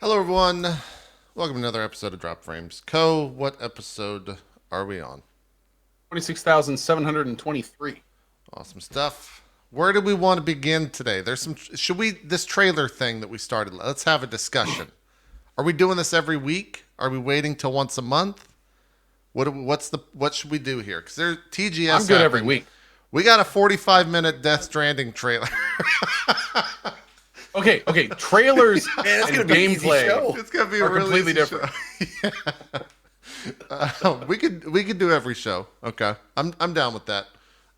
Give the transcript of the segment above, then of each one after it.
Hello, everyone. Welcome to another episode of Drop Frames Co. What episode are we on? 26,723. Awesome stuff. Where do we want to begin today? There's some. This trailer thing that we started? Let's have a discussion. Are we doing this every week? Are we waiting till once a month? What should we do here? Because there's TGS. I'm good every week. We got a 45-minute Death Stranding trailer. Okay. Trailers Man, that's and gonna be an easy gameplay show. It's gonna be are a really completely easy different. show. We could do every show. Okay, I'm down with that.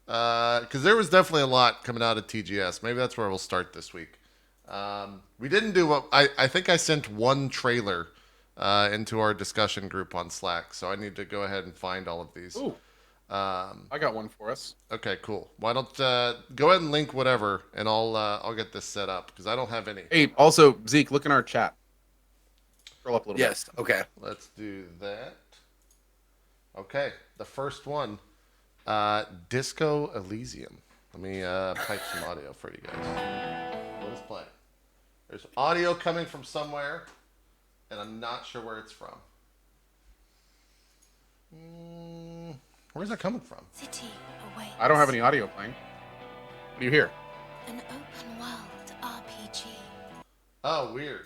Because there was definitely a lot coming out of TGS. Maybe that's where we'll start this week. We didn't do what I think I sent one trailer into our discussion group on Slack, so I need to go ahead and find all of these. Ooh, I got one for us. Okay, cool. Why don't go ahead and link whatever, and I'll get this set up because I don't have any. Hey, also Zeke, look in our chat. Scroll up a little Yes. Okay. Let's do that. Okay, the first one, Disco Elysium. Let me pipe some audio for you guys. What is playing? There's audio coming from somewhere, and I'm not sure where it's from. Where's that coming from? City awaits. bit. I don't have any audio playing. What do you hear? An open world RPG. Oh, weird.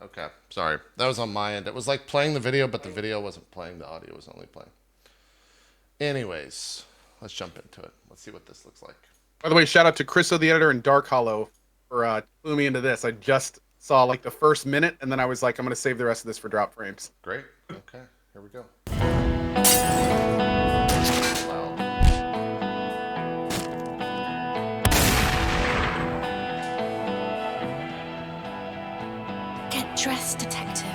Okay, sorry. That was on my end. It was like playing the video, but the video wasn't playing. The audio was only playing. Anyways, let's jump into it. Let's see what this looks like. By the way, shout out to Chriso the editor and Dark Hollow for cluing me into this. I just saw like the first minute, and then I was like, I'm gonna save the rest of this for drop frames. Great. Okay, here we go. Get dressed, detective.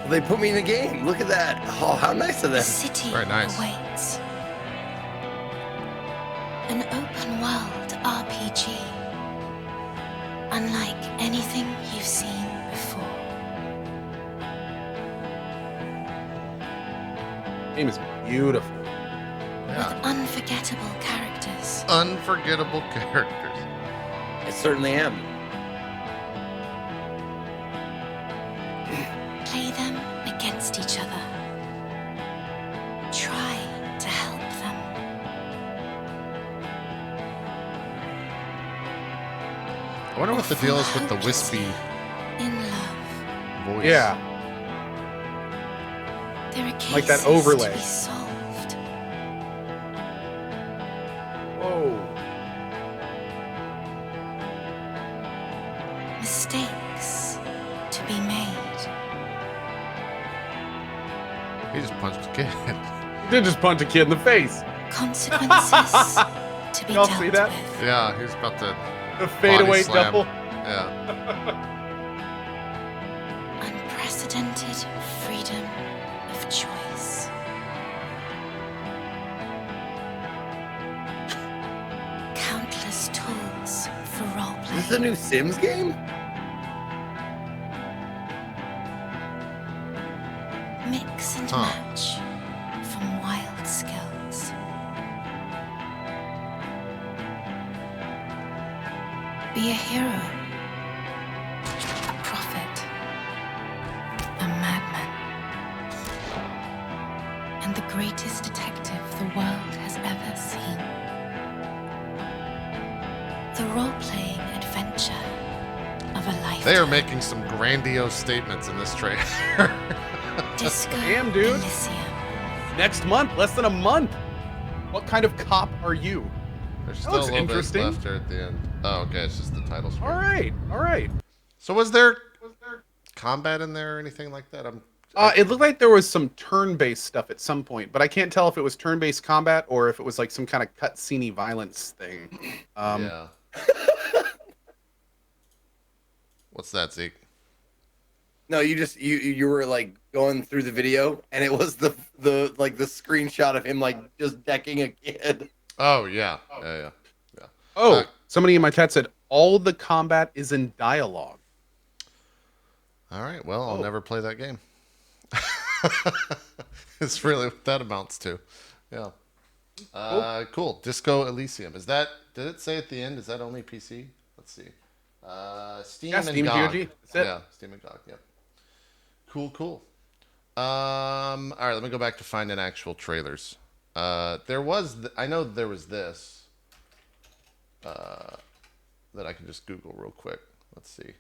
Well, they put me in the game. Look at that. Oh, how nice of The them. city Very nice. awaits. An open world RPG. Unlike anything you've seen before. Game is beautiful. Yeah. With unforgettable characters. Unforgettable characters. I certainly am. Play them against each other. Try to help them. I wonder what the deal is with the wispy In love. voice. Yeah. There are cases Like that overlay. to be solved. Whoa. Mistakes to be made. He just punched a kid. You did just punch a kid in the face. Consequences to be Y'all dealt see that? with. Yeah, he's about to The fadeaway slam. double. Yeah. Unprecedented freedom of choice. Countless tools for Is this the roleplay. new Sims game? Mix and Huh. match from wild skills. Be a hero, a prophet, a madman, and the greatest detective the world has ever seen. The role-playing adventure of a lifetime. They are making some grandiose statements in this trailer. Disco Damn, dude. Elysium. Next month, less than a month. What kind of cop are you? There's That still a looks little bit interesting. left there at the end. Oh, okay. It's just the title screen. All right. So was there combat in there or anything like that? It looked like there was some turn-based stuff at some point, but I can't tell if it was turn-based combat or if it was like some kind of cutscene violence thing. Yeah. What's that, Zeke? No, you were like going through the video, and it was the screenshot of him like just decking a kid. Oh yeah. Yeah. Oh, Uh, somebody in my chat said all the combat is in dialogue. All right. Well, I'll Oh. never play that game. It's really what that amounts to. Yeah. Cool. Disco Elysium. Did it say at the end? Is that only PC? Let's see. Steam Yeah, and Steam, GOG. GOG, that's it. Yeah, Steam and GOG. Yep. Cool. All right, let me go back to finding actual trailers. There was, I know there was this that I can just Google real quick. Let's see.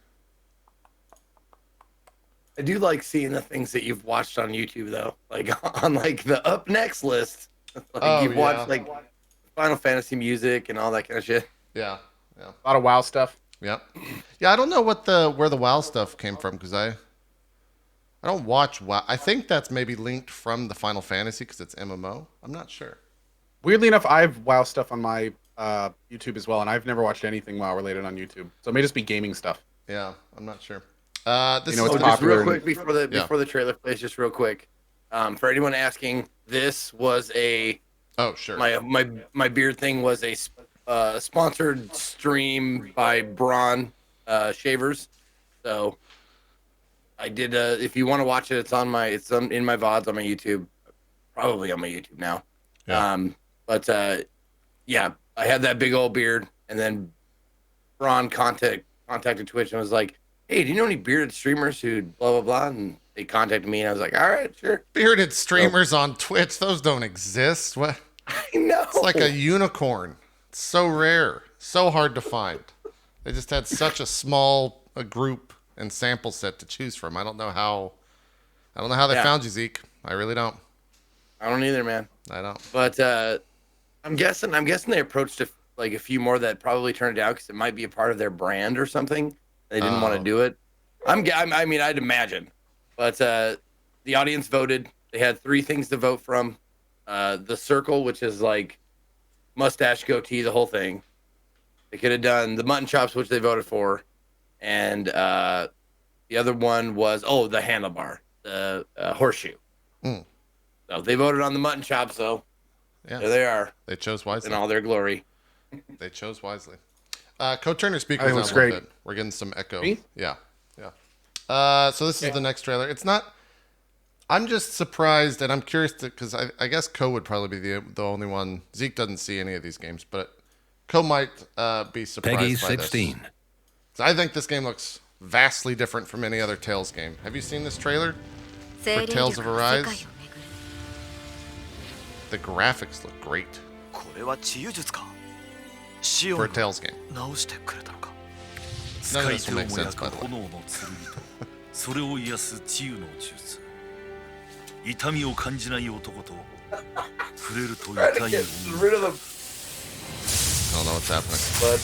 I do like seeing the things that you've watched on YouTube though, like on like the up next list. Like you've watched like Final Fantasy music and all that kind of shit. Yeah. A lot of WoW stuff. Yep. Yeah, I don't know where the WoW stuff came from because I don't watch WoW. I think that's maybe linked from the Final Fantasy because it's MMO. I'm not sure. Weirdly enough, I have WoW stuff on my YouTube as well, and I've never watched anything WoW related on YouTube. So it may just be gaming stuff. Yeah, I'm not sure. This You know, is it's Just real popular. quick before the trailer plays, just real quick. For anyone asking, this was a Oh, sure. my beard thing was a sponsored stream by Braun Shavers. So I did. If you want to watch it, it's in my VODs on my YouTube, probably on my YouTube now. Yeah. But yeah, I had that big old beard, and then Braun contacted Twitch and was like, "Hey, do you know any bearded streamers who blah blah blah?" And they contacted me, and I was like, "All right, sure." Bearded streamers on Twitch, those don't exist. What? I know. It's like a unicorn. It's so rare, so hard to find. They just had such a small group and sample set to choose from. I don't know how they found you, Zeke. I really don't. I don't either, man. I don't. But I'm guessing they approached a few more that probably turned it down because it might be a part of their brand or something. They didn't want to do it. I mean, I'd imagine. But the audience voted. They had 3 things to vote from. The circle, which is like mustache, goatee, the whole thing. They could have done the mutton chops, which they voted for. And the other one was, the handlebar, the horseshoe. Mm. So they voted on the mutton chops, so Yeah. there they are They chose wisely. in all their glory. They chose wisely. Turn your speakers I think it on looks a little great. bit. We're getting some echo. Me? Yeah. So this is the next trailer. It's not. I'm just surprised, and I'm curious because I guess Co would probably be the only one. Zeke doesn't see any of these games, but Co might be surprised Peggy by 16. this. So I think this game looks vastly different from any other Tales game. Have you seen this trailer for Tales of Arise? The graphics look great これは治癒術か for a Tales game. 直してくれたのか None 使 of い this 手 will を make も sense, 焼く by the way. 炎の剣とそれを癒す治癒の術痛みを感じない男と触れると痛い Get 海 rid of them. I don't know what's happening. But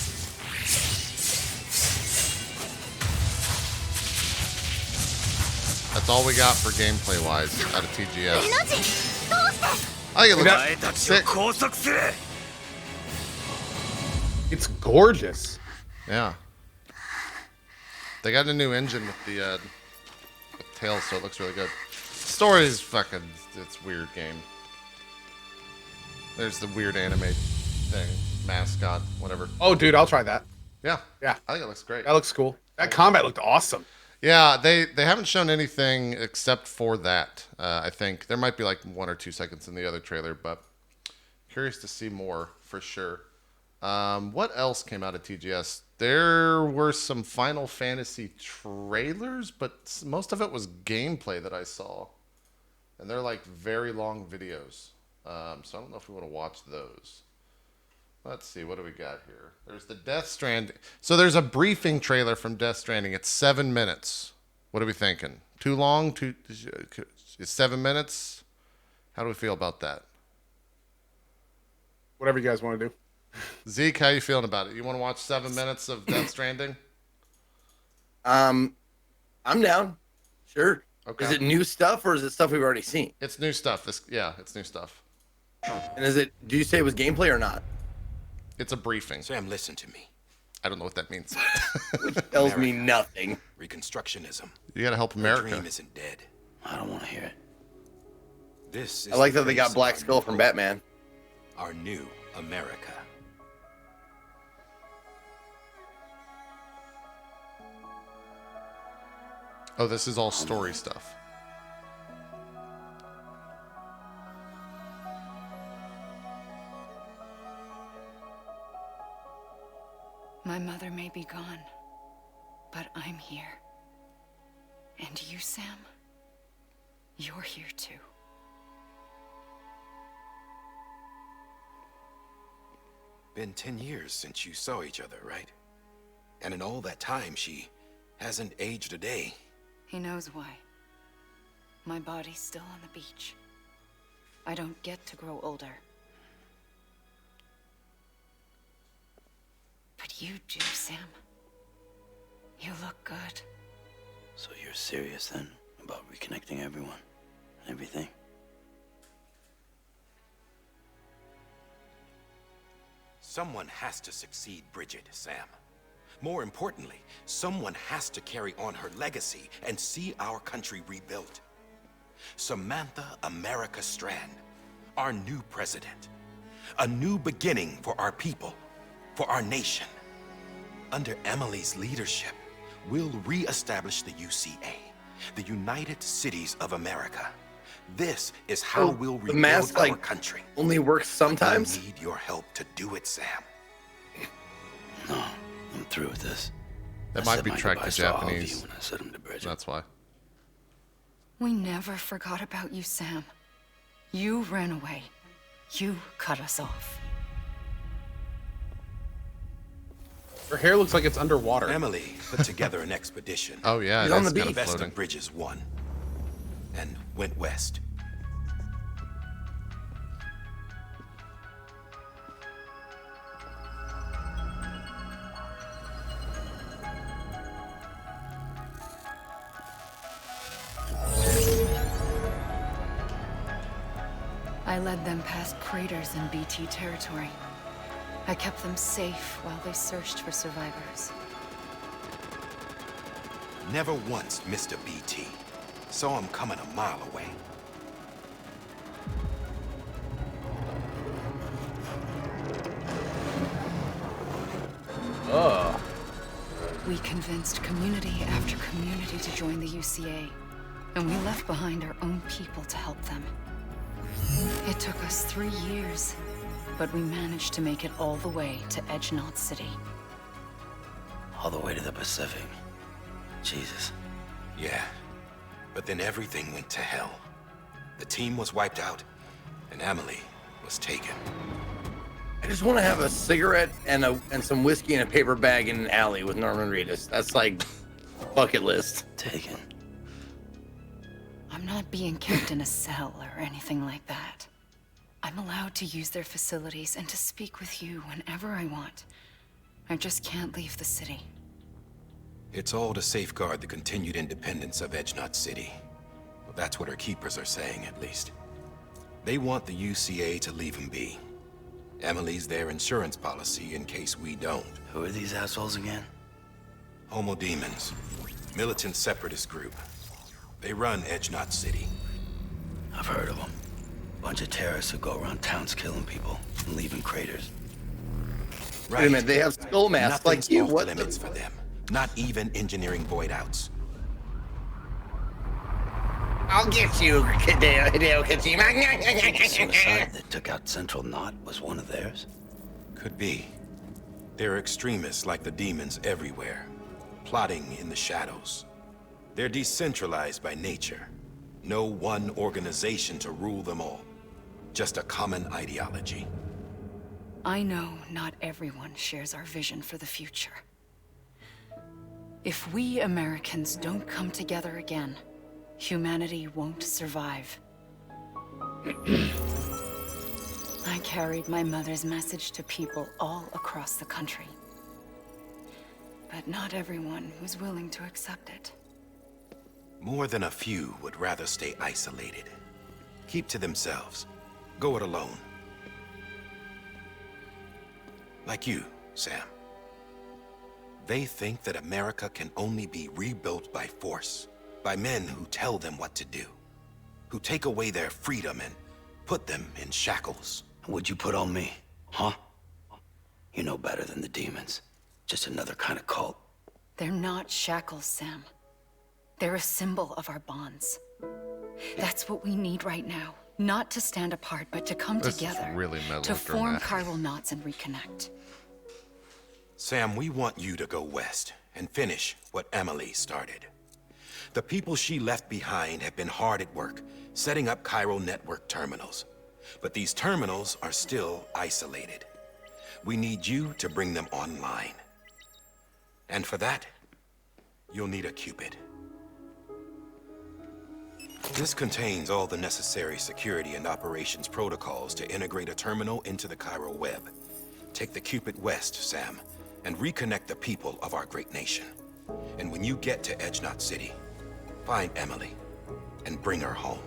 That's all we got for gameplay wise out of TGS. I think it お前 looks たちを sick. 拘束する It's gorgeous. Yeah. They got a new engine with the with Tails, so it looks really good. Story is fucking, it's weird game. There's the weird anime thing, mascot, whatever. Oh, dude, I'll try that. Yeah. Yeah. I think it looks great. That looks cool. That combat looked awesome. Yeah, they haven't shown anything except for that. I think there might be like 1 or 2 seconds in the other trailer, but curious to see more for sure. What else came out of TGS? There were some Final Fantasy trailers, but most of it was gameplay that I saw, and they're like very long videos. So I don't know if we want to watch those. Let's see, what do we got here? There's the Death Stranding. So there's a briefing trailer from Death Stranding. It's 7 minutes. What are we thinking? Too long? Is 7 minutes? How do we feel about that? Whatever you guys want to do. Zeke, how you feeling about it? You want to watch 7 minutes of Death Stranding? I'm down. Sure. Okay. Is it new stuff or is it stuff we've already seen? It's new stuff. It's new stuff. And do you say it was gameplay or not? It's a briefing. Sam, listen to me. I don't know what that means. Which tells me nothing. Reconstructionism. You gotta help The America. dream isn't dead. I don't want to hear it This is I like the that they got face Black of our Skull new from home, Batman. Our new America. Oh, this is all story stuff. My mother may be gone, But I'm here. And you, Sam? You're here too. Been 10 years since you saw each other, right? And in all that time, she hasn't aged a day. He knows why. My body's still on the beach. I don't get to grow older. But you do, Sam. You look good. So you're serious then about reconnecting everyone and everything? Someone has to succeed Bridget, Sam. More importantly, someone has to carry on her legacy and see our country rebuilt. Samantha America Strand, our new president. A new beginning for our people, for our nation. Under Emily's leadership, we'll re-establish the UCA, the United Cities of America. This is how we'll the rebuild mask, our like, country. only works sometimes? I need your help to do it, Sam. No, I'm through with this. That I might said be my tracked to goodbyes to all of you Japanese. when I said them to Bridget. That's why. We never forgot about you, Sam. You ran away. You cut us off. Her hair looks like it's underwater. Emily put together an expedition. Oh yeah, He's on that's the kind beach. of Best floating. of Bridges won and went west. I led them past craters in BT territory. I kept them safe while they searched for survivors. Never once missed a BT. Saw him coming a mile away. We convinced community after community to join the UCA, and we left behind our own people to help them. It took us 3 years, but we managed to make it all the way to Edgenot City. All the way to the Pacific. Jesus. Yeah, but then everything went to hell. The team was wiped out, and Emily was taken. I just want to have a cigarette and some whiskey in a paper bag in an alley with Norman Reedus. That's like bucket list. Taken. I'm not being kept in a cell or anything like that. I'm allowed to use their facilities and to speak with you whenever I want. I just can't leave the city. It's all to safeguard the continued independence of Edgenot City. Well, that's what our keepers are saying, at least. They want the UCA to leave him be. Emily's their insurance policy in case we don't. Who are these assholes again? Homo Demons, militant separatist group. They run Edgenot City. I've heard of them. Bunch of terrorists who go around towns killing people and leaving craters. Wait a minute, they have skull masks like Nothing's you. off What limits the? for them. Not even engineering void outs. I'll get you, Hideo The Kojima. suicide that took out Central Knot was one of theirs? Could be. There are extremists like the demons everywhere, plotting in the shadows. They're decentralized by nature. No one organization to rule them all. Just a common ideology. I know not everyone shares our vision for the future. If we Americans don't come together again, humanity won't survive. I carried my mother's message to people all across the country. But not everyone was willing to accept it. More than a few would rather stay isolated. Keep to themselves. Go it alone. Like you, Sam. They think that America can only be rebuilt by force, by men who tell them what to do, who take away their freedom and put them in shackles. What'd you put on me, huh? You're no better than the demons. Just another kind of cult. They're not shackles, Sam. They're a symbol of our bonds. That's what we need right now. Not to stand apart, but to come This is together. really to form melodramatic. chiral knots and reconnect. Sam, we want you to go west and finish what Emily started. The people she left behind have been hard at work, setting up Cairo network terminals. But these terminals are still isolated. We need you to bring them online. And for that, you'll need a Cupid. This contains all the necessary security and operations protocols to integrate a terminal into the Cairo web. Take the Cupid west, Sam, and reconnect the people of our great nation. And when you get to Edge Knot City, find Emily and bring her home.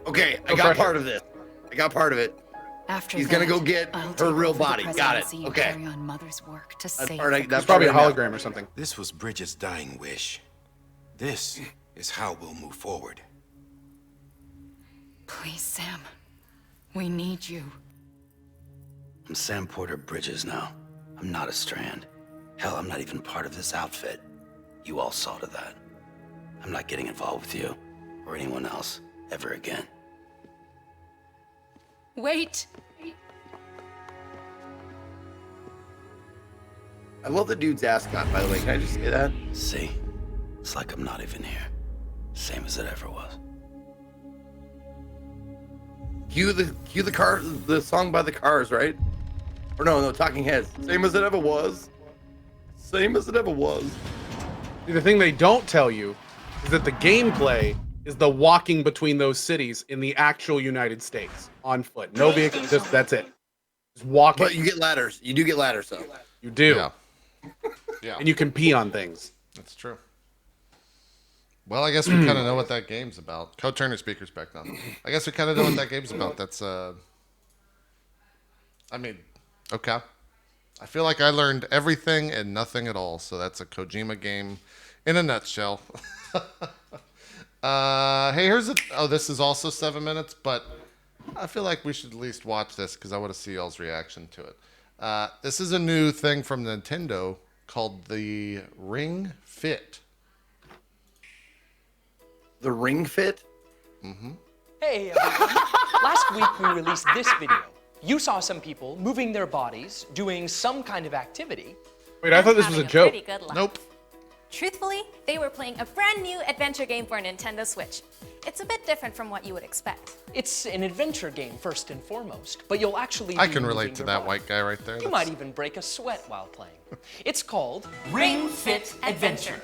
Okay, I got part of this. I got part of it. After He's gonna that, go get I'll her take real over the body. Got it. presidency and Okay. carry on Mother's work to That's save part I- the that's It's probably a part I know. hologram or something. This was Bridget's dying wish. This is how we'll move forward. Please, Sam. We need you. I'm Sam Porter Bridges now. I'm not a Strand. Hell, I'm not even part of this outfit. You all saw to that. I'm not getting involved with you or anyone else ever again. Wait! I love the dude's ascot, by the way. Can I just say that? See? It's like I'm not even here. Same as it ever was. Cue the car, the song by the Cars, right? Or no, Talking Heads. Same as it ever was. Same as it ever was. See, the thing they don't tell you is that the gameplay is the walking between those cities in the actual United States on foot. No vehicle, just that's it. Just walking. But you get ladders. You do get ladders, though. You do. Yeah. Yeah, And you can pee on things. that's true. Well, I guess we kind of know what that game's about. Turn your speakers back down. I guess we kind of know what that game's about. That's, I mean, okay. I feel like I learned everything and nothing at all. So that's a Kojima game in a nutshell. Hey, here's oh, this is also 7 minutes, but I feel like we should at least watch this because I want to see y'all's reaction to it. This is a new thing from Nintendo called the Ring Fit. The Ring Fit? Hey everyone! Last week we released this video. You saw some people moving their bodies, doing some kind of activity. Wait, I thought this was a Having joke. Pretty good luck. Nope. Truthfully, they were playing a brand new adventure game for Nintendo Switch. It's a bit different from what you would expect. It's an adventure game first and foremost, but you'll actually I be can relate moving to your that body. white guy right there. You That's- might even break a sweat while playing. It's called Ring Fit Adventure.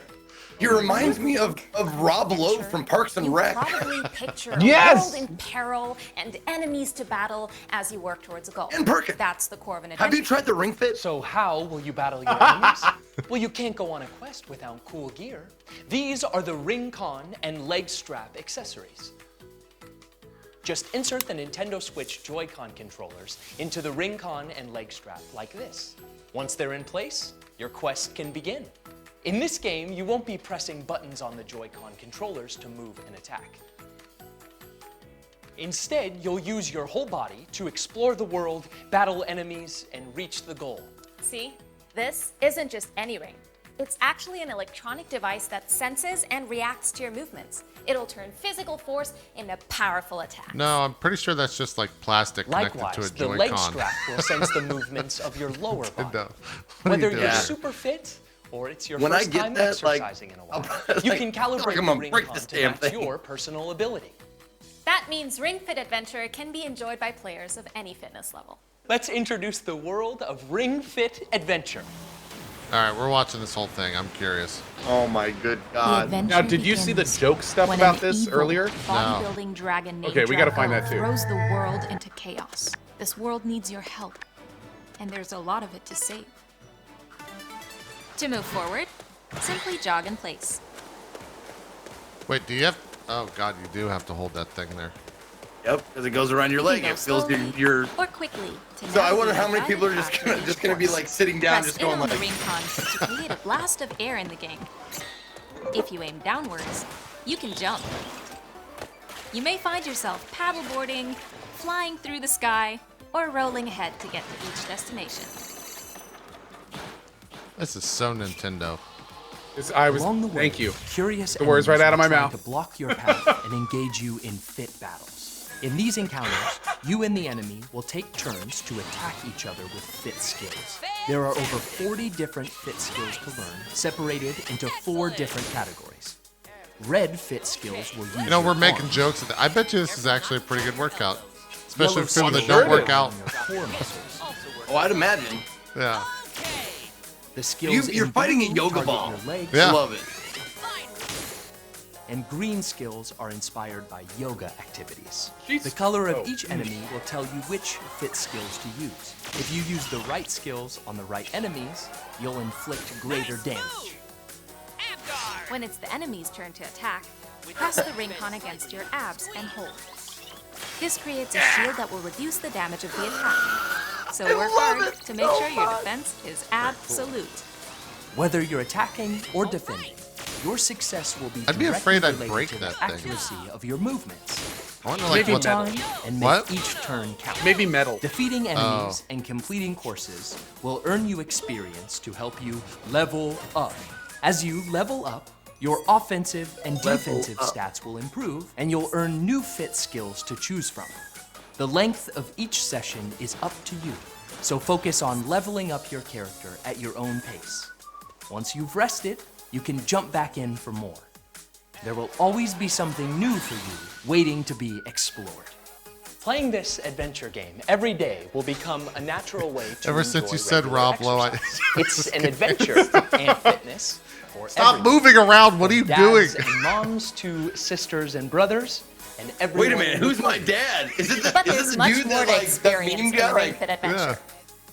He reminds me of Rob Lowe from Parks and You Rec. probably picture Yes! a world in peril and enemies to battle as you work towards a goal. And Perkins. That's the core of an adventure. Have you tried the Ring Fit? So how will you battle your enemies? Well, you can't go on a quest without cool gear. These are the ring con and leg strap accessories. Just insert the Nintendo Switch Joy-Con controllers into the ring con and leg strap like this. Once they're in place, your quest can begin. In this game, you won't be pressing buttons on the Joy-Con controllers to move and attack. Instead, you'll use your whole body to explore the world, battle enemies, and reach the goal. See, this isn't just any ring. It's actually an electronic device that senses and reacts to your movements. It'll turn physical force into powerful attacks. No, I'm pretty sure that's just like plastic connected Likewise, to a the Joy-Con. leg strap will sense the movements of your lower body. No. What are Whether you you're doing? super fit or it's your When I first get time that, like, exercising in a I'll while, probably, you like, can calibrate I'm the gonna ring break con this to damn match thing. your personal ability. That means Ring Fit Adventure can be enjoyed by players of any fitness level. Let's introduce the world of Ring Fit Adventure. All right, we're watching this whole thing. I'm curious. Oh my good God. Now, did you see the joke stuff about this earlier? Bodybuilding dragon named Okay, we gotta Draco find that too. throws the world into chaos. This world needs your help, and there's a lot of it to save. To move forward, simply jog in place. Wait, do you have? Oh God, you do have to hold that thing there. Yep, because it goes around your You can leg. go It feels slowly your. or quickly. To So I wonder navigate how a many people are guided just path gonna through just each gonna be course. like sitting down, Press just in going on the like. ring con to create a blast of air in the game. If you aim downwards, you can jump. You may find yourself paddleboarding, flying through the sky, or rolling ahead to get to each destination. This is so Nintendo. Along the way, Thank you. Curious The words right enemies out of my will try mouth. to block your path and engage you in fit battles. In these encounters, you and the enemy will take turns to attack each other with fit skills. There are over 40 different fit skills to learn, separated into 4 different categories. Red fit skills will use You know, we're your making arms. jokes. I bet you this is actually a pretty good workout. Especially Yellow for people that skills don't will work out. use your core muscles. Oh, I'd imagine. Yeah. The skills You're in fighting a blue yoga target ball. your legs, Yeah. I love it. and green skills are inspired by yoga activities. Jeez. The color of Oh. each enemy will tell you which fit skills to use. If you use the right skills on the right enemies, you'll inflict greater damage. When it's the enemy's turn to attack, press the ring con against your abs and hold. This creates a shield that will reduce the damage of the attack. So work hard to make sure your defense is absolute. Whether you're attacking or defending, your success will be I'd be directly afraid I'd related break to that the thing. accuracy of your movements. I wonder like Take what time and make What? each turn count. Maybe metal. Defeating enemies and completing courses will earn you experience to help you level up. As you level up, your offensive and defensive stats will improve, and you'll earn new fit skills to choose from. The length of each session is up to you, so focus on leveling up your character at your own pace. Once you've rested, you can jump back in for more. There will always be something new for you waiting to be explored. Playing this adventure game every day will become a natural way to Ever since enjoy you said regular Rob Lowe, exercise. It's an adventure and fitness for Stop everyone. moving around. What are you From doing? dads and moms to sisters and brothers and everyone. Wait a minute, who's my dad? Is it the, But is it there's the much dude more that to like that experience meme in guy? Ring Like, Fit Adventure. Yeah.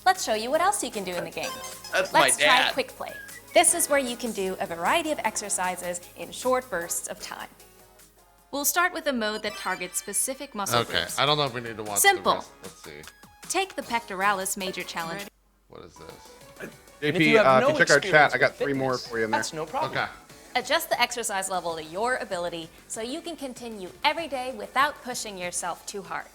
Let's show you what else you can do in the game. that's Let's my try dad. Quick Play. This is where you can do a variety of exercises in short bursts of time. We'll start with a mode that targets specific muscle Okay, groups. I don't know if we need to watch Simple. the rest. Let's see. Take the pectoralis major challenge. What is this? And if JP, you have no if you check our experience chat, I got with 3 more fitness, for you in there. That's no problem. Okay. Adjust the exercise level to your ability so you can continue every day without pushing yourself too hard.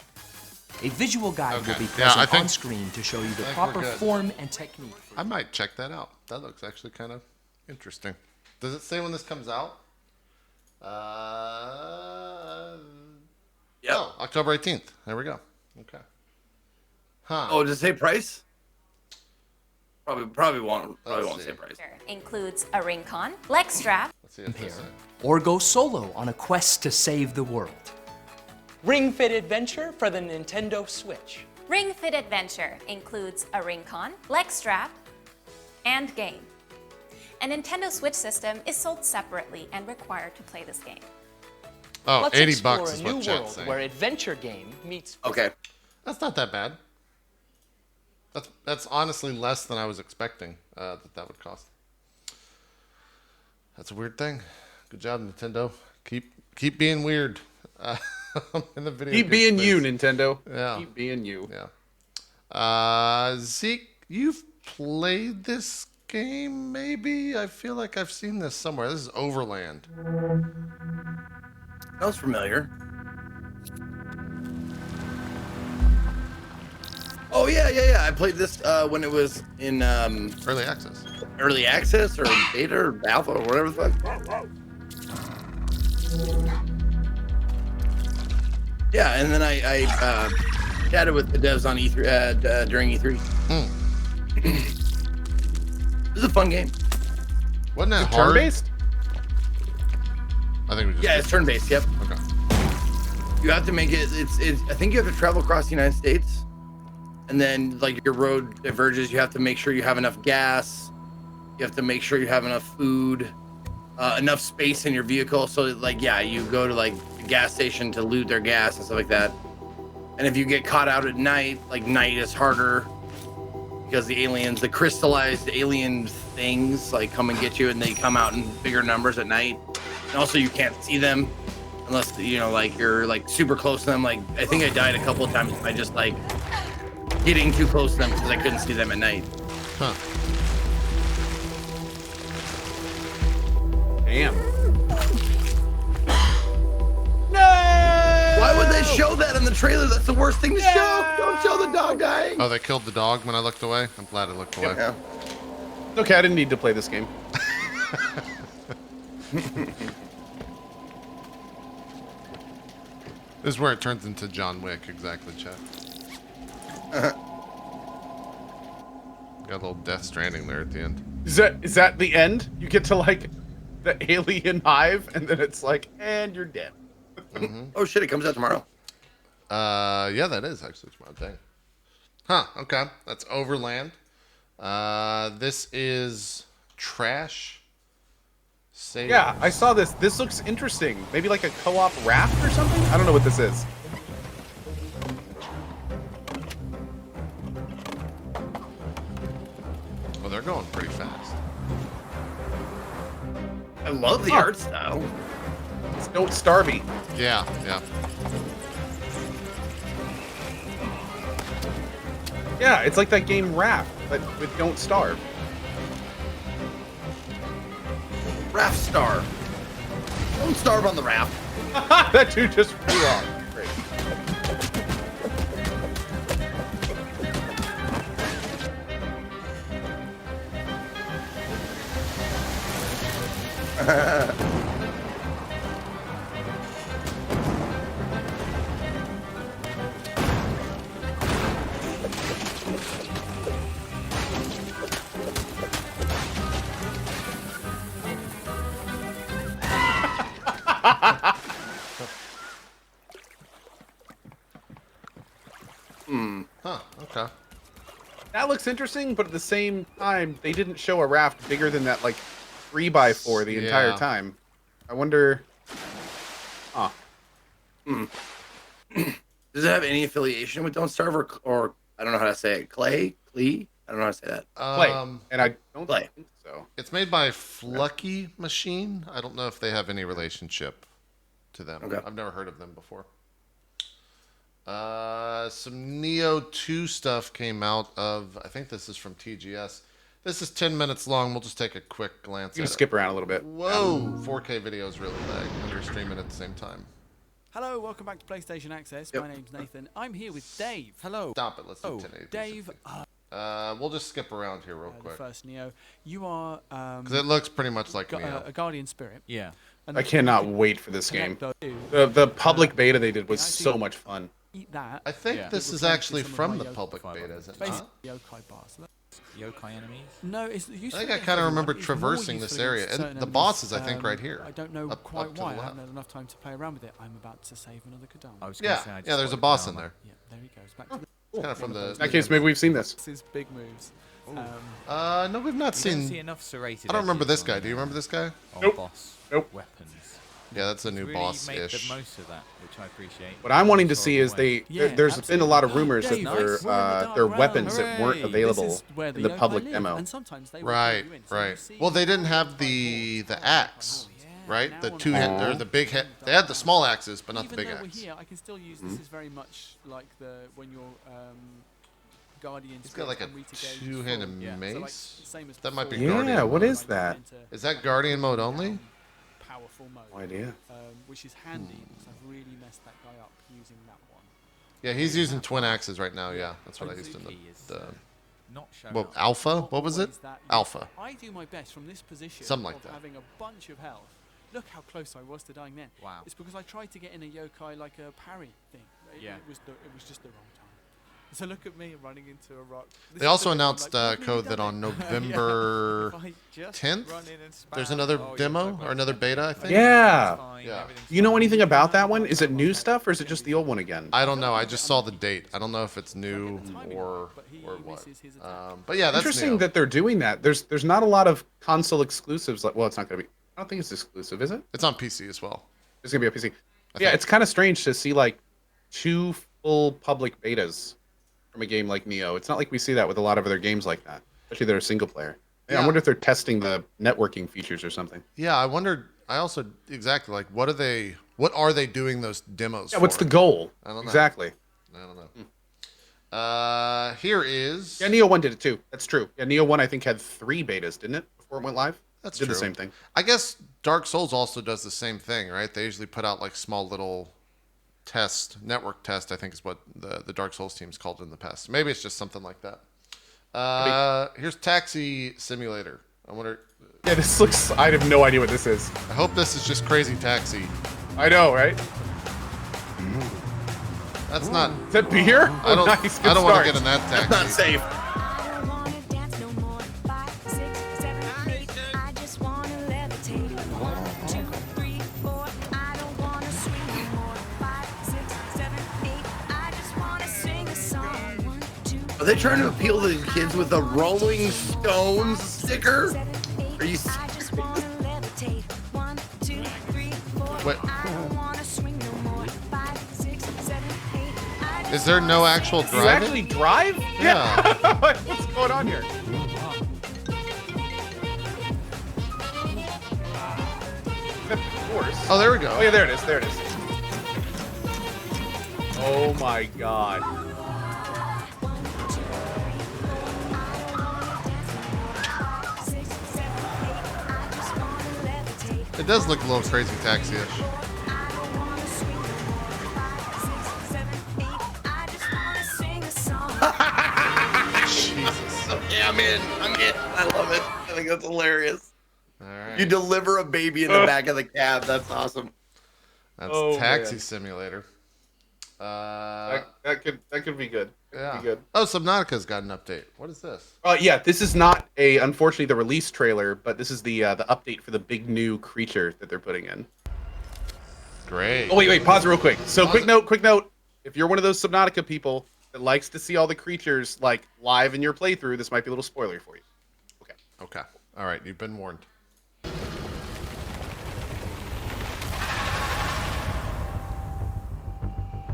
A visual guide will Okay. be Yeah, I present think- on screen to show you the I think proper we're good. form and technique. I might check that out. That looks actually kind of interesting. Does it say when this comes out? Yep. Oh, October 18th. There we go. Okay. Huh. Oh, does it say price? Probably won't Let's say see. price. Includes a ring con, leg strap, Let's see if this Compare. Or go solo on a quest to save the world. Ring Fit Adventure for the Nintendo Switch. Ring Fit Adventure includes a ring con, leg strap, and game. A Nintendo Switch system is sold separately and required to play this game. Oh, Let's 80 explore bucks a is new what world chat's saying. where adventure game meets. Okay. That's not that bad. That's honestly less than I was expecting that would cost. That's a weird thing. Good job, Nintendo. Keep being weird. In the video. Keep game being you, space. Nintendo. Yeah. Keep being you. Yeah. Zeke, you've played this game, maybe? I feel like I've seen this somewhere. This is Overland. Sounds familiar. Oh yeah. I played this when it was in Early access. early access or beta or alpha or whatever the fuck. Yeah, and then I chatted with the devs on E3 during E3. It was a fun game. Wasn't that hard? Turn-based? I think we just Yeah, it's turn-based. Yep. Okay. You have to make it. It's. I think you have to travel across the United States, and then like your road diverges. You have to make sure you have enough gas. You have to make sure you have enough food, enough space in your vehicle. So like, yeah, you go to like the gas station to loot their gas and stuff like that. And if you get caught out at night, like night is harder because the aliens, the crystallized alien things, like come and get you, and they come out in bigger numbers at night. And also, you can't see them unless like you're like super close to them. Like I think I died a couple of times by just like getting too close to them because I couldn't see them at night. Huh. Damn. Why would they show that in the trailer? That's the worst thing to show. Don't show the dog dying. Oh, they killed the dog when I looked away? I'm glad I looked away. Yeah. Okay, I didn't need to play this game. This is where it turns into John Wick, exactly, chat. Got a little Death Stranding there at the end. Is that the end? You get to like the alien hive, and then it's like, and you're dead. Oh shit! It comes out tomorrow. Yeah, that is actually tomorrow. Dang. Huh. Okay, that's Overland. This is Trash. Save. Yeah, I saw this. This looks interesting. Maybe like a co-op raft or something. I don't know what this is. Well, they're going pretty fast. I love the art style. It's Don't Starvey. Yeah, yeah. Yeah, it's like that game Raft, but with Don't Starve. Raft star. Don't starve on the raft. That dude just flew off. Great. Huh. Okay. That looks interesting, but at the same time, they didn't show a raft bigger than that, like, 3x4 the entire Yeah. time. I wonder... Huh. Does it have any affiliation with Don't Starve or I don't know how to say it? Clee? I don't know how to say that. Play. And I don't Play. think so. It's made by Flucky Machine. I don't know if they have any relationship to them. Okay. I've never heard of them before. Some Nioh 2 stuff came out of, I think this is from TGS. This is 10 minutes long. We'll just take a quick glance You at can skip around a little bit. it. Whoa! 4K videos really lag when you're streaming at the same time. Hello, welcome back to PlayStation Access. Yep. My name's Nathan. I'm here with Dave. Hello. Stop it. Let's do 1080. Dave, We'll just skip around here real the quick. first Nioh. You are Because it looks pretty much like Nioh. a Guardian Spirit. Yeah. And I cannot wait for this game. connect The public beta they did was so much fun. Eat that. I think Yeah. this is Replace actually some of from my the yoke public fiber. beta, is it Basically, not? yokai bars. Yokai enemies? No, it's useful. I think I for kind of everyone. remember It's more traversing this useful area. against And certain the enemies. boss is, I think, right here. I don't know Up quite to the why. I left. haven't had enough time to play around with it. I'm about to save another Kadam. I was gonna Yeah, say, I just yeah, there's a spotted boss the in armor. there. Yeah, there he goes. Back to the It's kind of from the... In that case, maybe we've seen this. This is big moves. No, we've not You don't see seen... enough serrated I don't remember edges this guy. on, Do you remember this guy? on Nope. boss Nope. weapons. Yeah, that's a new Really made boss-ish. the most of that, which I appreciate. What I'm wanting to Sort see of is way. there's been a lot of rumors that Dave, there nice. We're in the dark they're realm. weapons that weren't Hooray. available This is where in the yokai public live, demo. and sometimes they will Right, pull you in. So you right. see Well, they the didn't have yokai the board. axe, Oh, yeah. right? Now The I'm two-hand, on or the big head. They had the small axes, but not the Even big though we're axe. here, I can still use this. Is very much like the when you're Guardian. He's got like a Spirits and Rita Gage two-handed full. Yeah, so like, mace. same as That might be before. Guardian Yeah, what mode. is that? Is that Guardian mode only? Powerful mode. No idea. Which is handy because I've really messed that guy up using that one. Yeah, he's using twin axes right now. Yeah, that's what I used in Ozuki is, the not shown well, up. alpha. Not What was it? always that easy. Alpha. I do my best from this position Something like of that. having a bunch of health. Look how close I was to dying then. Wow. It's because I tried to get in a yokai like a parry thing. Yeah. It was just the wrong time. So look at me running into a rock. This They is also the bit where I'm announced like, "We've really code done that on it." November If I just 10th, run in and there's spam- another Oh, yeah, demo so or another beta, I think. Yeah. Yeah. Do you know anything about that one? Is it new stuff or is it just the old one again? I don't know. I just saw the date. I don't know if it's new or what. But yeah, that's Interesting new. that they're doing that. There's not a lot of console exclusives. Like, well, it's not gonna be. I don't think it's exclusive, is it? It's on PC as well. It's gonna be a PC. I Yeah, think. it's kind of strange to see like 2 full public betas from a game like Nioh. It's not like we see that with a lot of other games like that, especially that are single player. Yeah, I Yeah. wonder if they're testing the networking features or something. Yeah, I wondered. I also exactly like what are they doing those demos Yeah, for? what's the goal? I don't know. Exactly. I don't know. Here is. Yeah, Nioh 1 did it too. That's true. Yeah, Nioh 1 I think had 3 betas, didn't it? Before it went live? That's did true. the same thing. I guess Dark Souls also does the same thing, right? They usually put out like small little network test, I think is what the Dark Souls team's called it in the past. Maybe it's just something like that. Here's Taxi Simulator. I wonder. Yeah, this looks. I have no idea what this is. I hope this is just Crazy Taxi. I know, right? That's not. Is that beer? I don't. Nice, good I don't want to start. get in that taxi. Not safe. Are they trying to appeal to the kids with a Rolling Stones sticker? Are you serious? Wait. Is there no actual You driving? actually drive? Yeah. What's going on here? Horse. Oh, there we go. Oh yeah, there it is. There it is. Oh my god. It does look a little crazy taxi-ish. Jesus. Okay, I'm in. I'm in. I love it. I think that's hilarious. All right. You deliver a baby in the back of the cab. That's awesome. That's Oh, Taxi man. Simulator. That could be good. That could be good. Oh, Subnautica's got an update. What is this? Yeah, this is not unfortunately the release trailer, but this is the update for the big new creature that they're putting in. Great. Oh wait, pause real quick. So Pause quick note. If you're one of those Subnautica people that likes to see all the creatures like live in your playthrough, this might be a little spoiler for you. Okay. Okay. All right. You've been warned.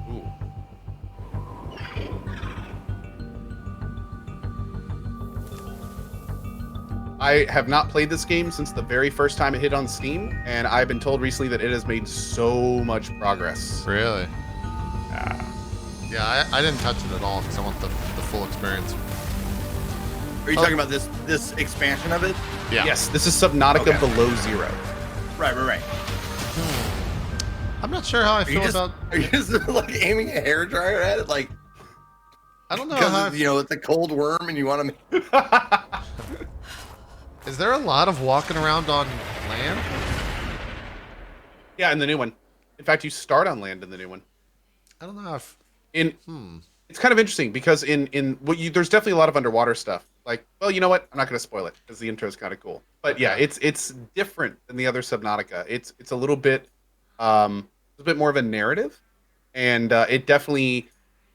Ooh. I have not played this game since the very first time it hit on Steam, and I've been told recently that it has made so much progress. Really? Yeah, I didn't touch it at all because I want the full experience. Are you talking about this expansion of it? Yeah. Yes, this is Subnautica Okay. Below Zero. Right. I'm not sure how I feel about. Are you just like aiming a hairdryer at it, like I don't know how. because it's a cold worm and you want to? Is there a lot of walking around on land? Yeah, in the new one. In fact, you start on land in the new one. I don't know if. It's kind of interesting because there's definitely a lot of underwater stuff. Like, well, you know what? I'm not going to spoil it because the intro is kind of cool. But yeah, it's different than the other Subnautica. It's a little bit more of a narrative, and it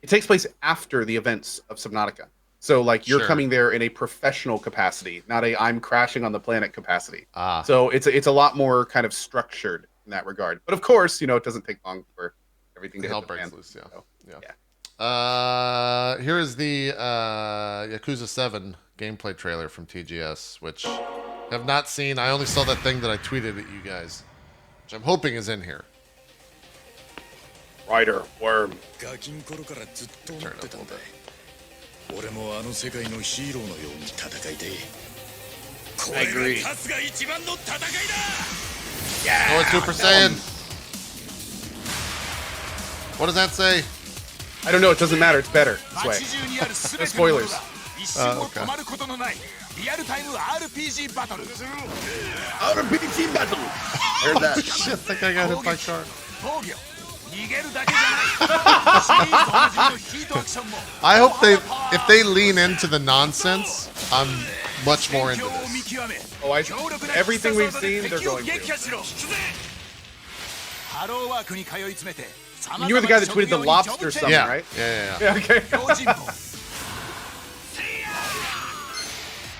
takes place after the events of Subnautica. So like you're Sure. coming there in a professional capacity, not a I'm crashing on the planet capacity. Ah. So it's a lot more kind of structured in that regard. But of course, it doesn't take long for everything to Hell hit the breaks fan. loose. Yeah. So, Yeah. Here is the Yakuza 7 gameplay trailer from TGS, which I have not seen. I only saw that thing that I tweeted at you guys, which I'm hoping is in here. Rider worm. Turn it up a little bit. 俺もあの世界のヒーローのように戦いてこ I れ agree. が勝つが一番の戦いだ Oh, it's Super Saiyan. What does that say? I don't know. It doesn't matter. It's better this way. 街中にある全て No の spoilers. ものが一瞬も止まることのないリアルタイム RPG バトル RPG battle. Heard that. Shit, I think I got hit by a car. 防御逃げるだけじゃないシリーズおなじみのヒートアクションも I hope if they lean into the nonsense, I'm much more into 戦況を見 this. 極め Everything we've seen, they're going to. 撃破しろハローワークに通い詰めて You were the guy that tweeted the lobster summon, Yeah. right? Yeah. Yeah. Okay. 用心棒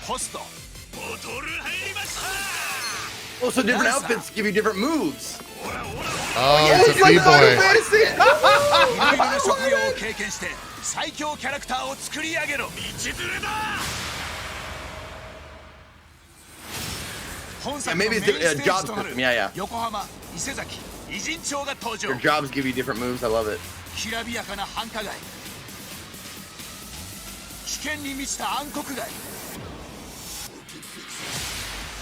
ホストボトル入りました Oh, so different outfits give you different moves. Oh, it's a B-boy. いろいろな職業を経験して最強キャラクターを作り上げろ道連れだ 本 Yeah, 作のメイ maybe ン it's ス a テー job ジとなる system. Yeah. 横浜伊勢崎偉人町が登場 Your jobs give you different moves. I love it. きらびやかな繁華街危険に満ちた暗黒街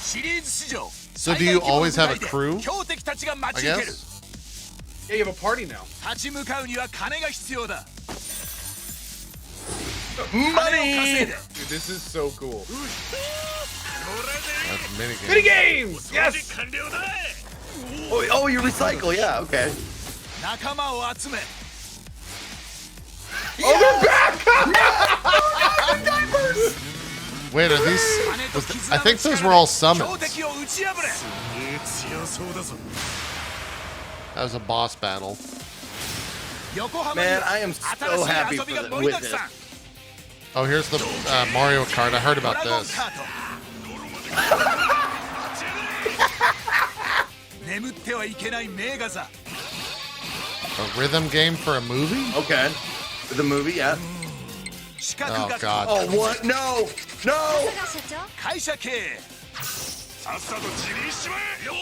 シリーズ史上 So do you always have a crew? 強敵たちが待 I ち受ける guess. Yeah, you have a party now. 立ち向かうには金が必要だ Money. 金を稼いで Dude, this is so cool. That's a minigame. Mini games. Yes. 完了だ Oh, you recycle. Yeah. Okay. 仲間を集め Oh, they're back! Wait, are these? I think those were all summons. 強敵を打ち破れ That was a boss battle. Man, I am so happy for with this. Oh, here's the Mario Kart. I heard about this. 眠ってはいけない名画座 A rhythm game for a movie? Okay. For the movie, yeah. Oh God. Oh, what? No! No! 会社経営さっさと辞任しまえよ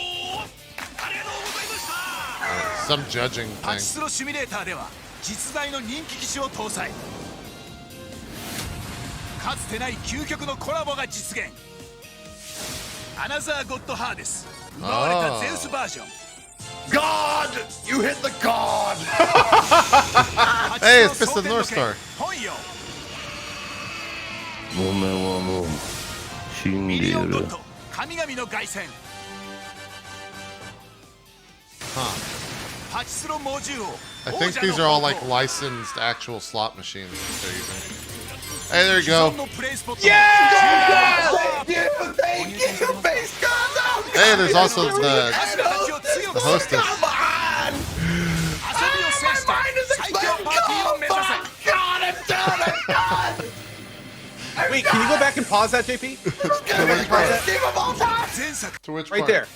ありがとうございました Some judging パチ thing. スロシミュレーターでは実在の人気機種を搭載かつてない究極のコラボが実現アナザーゴッドハーデス奪われたゼウスバージョン God! You hit the God! Hey, it's Fist of the North Star. 本よお前はもう死んミリオンゴッド神々の凱旋 Huh. パチスロ猛獣王 I think these are all like licensed actual slot machines that they're using. Hey, there you go. Yeah! Thank you! Face God! Hey, there's also the hostess. Come on! My mind is exploding! Oh my God! I'm done! I'm done! Wait, can you go back and pause that, JP? Game of all time! To which Right part? there.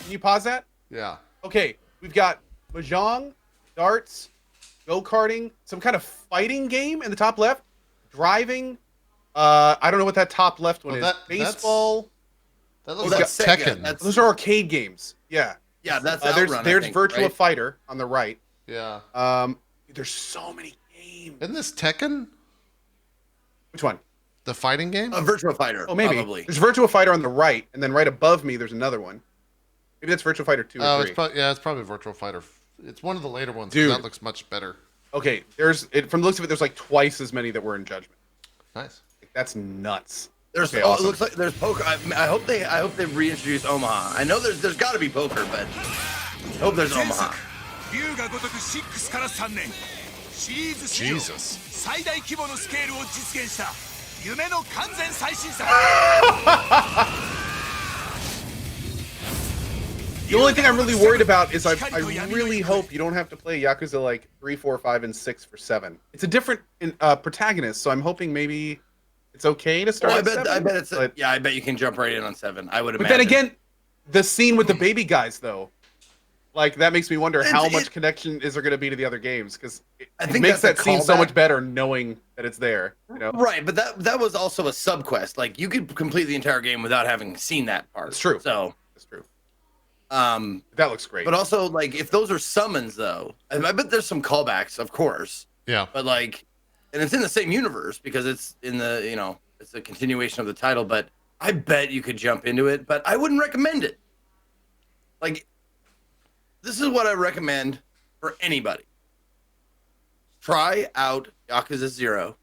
Can you pause that? Yeah. Okay, we've got mahjong, darts, go-karting, some kind of fighting game in the top left, driving. I don't know what that top left one is. Baseball. That Oh, looks that's like Sega. Tekken. That's Those are arcade games. Yeah. yeah, that's There's Outrun, I think, Virtua right? Fighter on the right. Yeah. There's so many games. Isn't this Tekken? Which one? The fighting game? A Virtua Fighter. Oh, maybe. Probably. There's Virtua Fighter on the right, and then right above me, there's another one. Maybe that's Virtua Fighter 2 or Oh, 3. it's probably Virtual Fighter. It's one of the later ones. 'Cause Dude. That looks much better. Okay, from the looks of it, there's like twice as many that were in Judgment. Nice. Like, that's nuts. There's Okay, oh, awesome. it looks like there's poker. I hope they reintroduce Omaha. I know there's got to be poker, but I hope there's Omaha. 龍が如く6から3年シリーズ史上 Jesus. 最大規模のスケールを実現した夢の完全最新作 The only thing I'm really worried about is I really hope you don't have to play Yakuza like 3, 4, 5, and 6 for 7. It's a different protagonist, so I'm hoping maybe it's okay to start. Oh, at 7, I bet it's but, yeah. I bet you can jump right in on 7. I would but imagine. then again, the scene with the baby guys though, like that makes me wonder how much connection is there going to be to the other games because it makes that scene so much better knowing that it's there. You know? Right, but that was also a sub quest. Like you could complete the entire game without having seen that part. It's true. So it's true. That looks great. But also, like, if those are summons, though, I bet there's some callbacks, of course. Yeah. But like, and it's in the same universe because it's in the it's a continuation of the title. But I bet you could jump into it, but I wouldn't recommend it. Like, this is what I recommend for anybody. Try out Yakuza 0,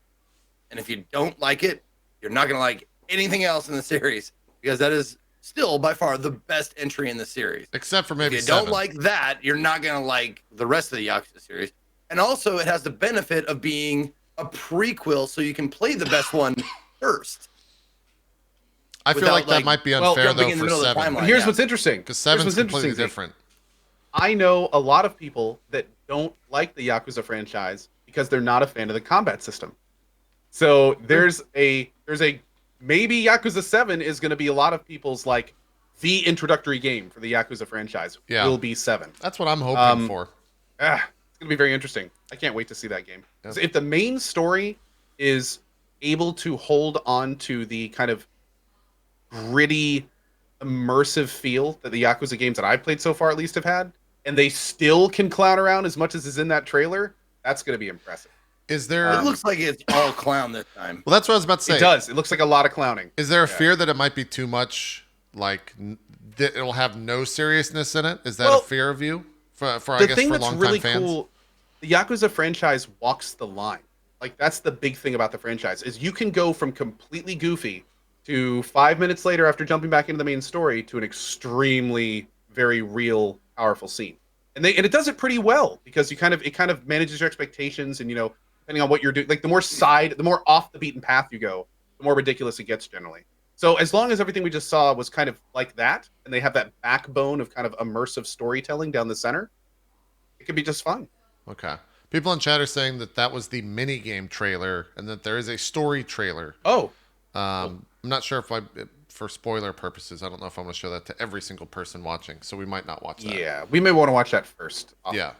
and if you don't like it, you're not gonna like anything else in the series because that is still by far the best entry in the series. Except for maybe if you 7. don't like that, you're not gonna like the rest of the Yakuza series. And also, it has the benefit of being a prequel, so you can play the best one first. I feel like that might be unfair though for 7. But here's what's interesting. Because 7's completely different. I know a lot of people that don't like the Yakuza franchise because they're not a fan of the combat system. So there's a maybe Yakuza 7 is going to be a lot of people's like the introductory game for the Yakuza franchise. Yeah. Will be 7. That's what I'm hoping for. It's going to be very interesting. I can't wait to see that game. Yeah. So if the main story is able to hold on to the kind of gritty, immersive feel that the Yakuza games that I've played so far at least have had, and they still can clown around as much as is in that trailer, that's going to be impressive. Is there? It looks like it's all clown this time. Well, that's what I was about to say. It does. It looks like a lot of clowning. Is there a fear that it might be too much? Like that it'll have no seriousness in it? Is that a fear of you? For I guess for longtime fans. Cool, the Yakuza franchise walks the line. Like that's the big thing about the franchise is you can go from completely goofy to 5 minutes later after jumping back into the main story to an extremely very real, powerful scene. and it does it pretty well because it kind of manages your expectations, and depending on what you're doing, like the more off the beaten path you go, the more ridiculous it gets generally. So as long as everything we just saw was kind of like that, and they have that backbone of kind of immersive storytelling down the center, it could be just fine. Okay. People in chat are saying that was the mini game trailer, and that there is a story trailer. Oh. I'm not sure for spoiler purposes, I don't know if I'm going to show that to every single person watching, so we might not watch that. Yeah, we may want to watch that first. Yeah.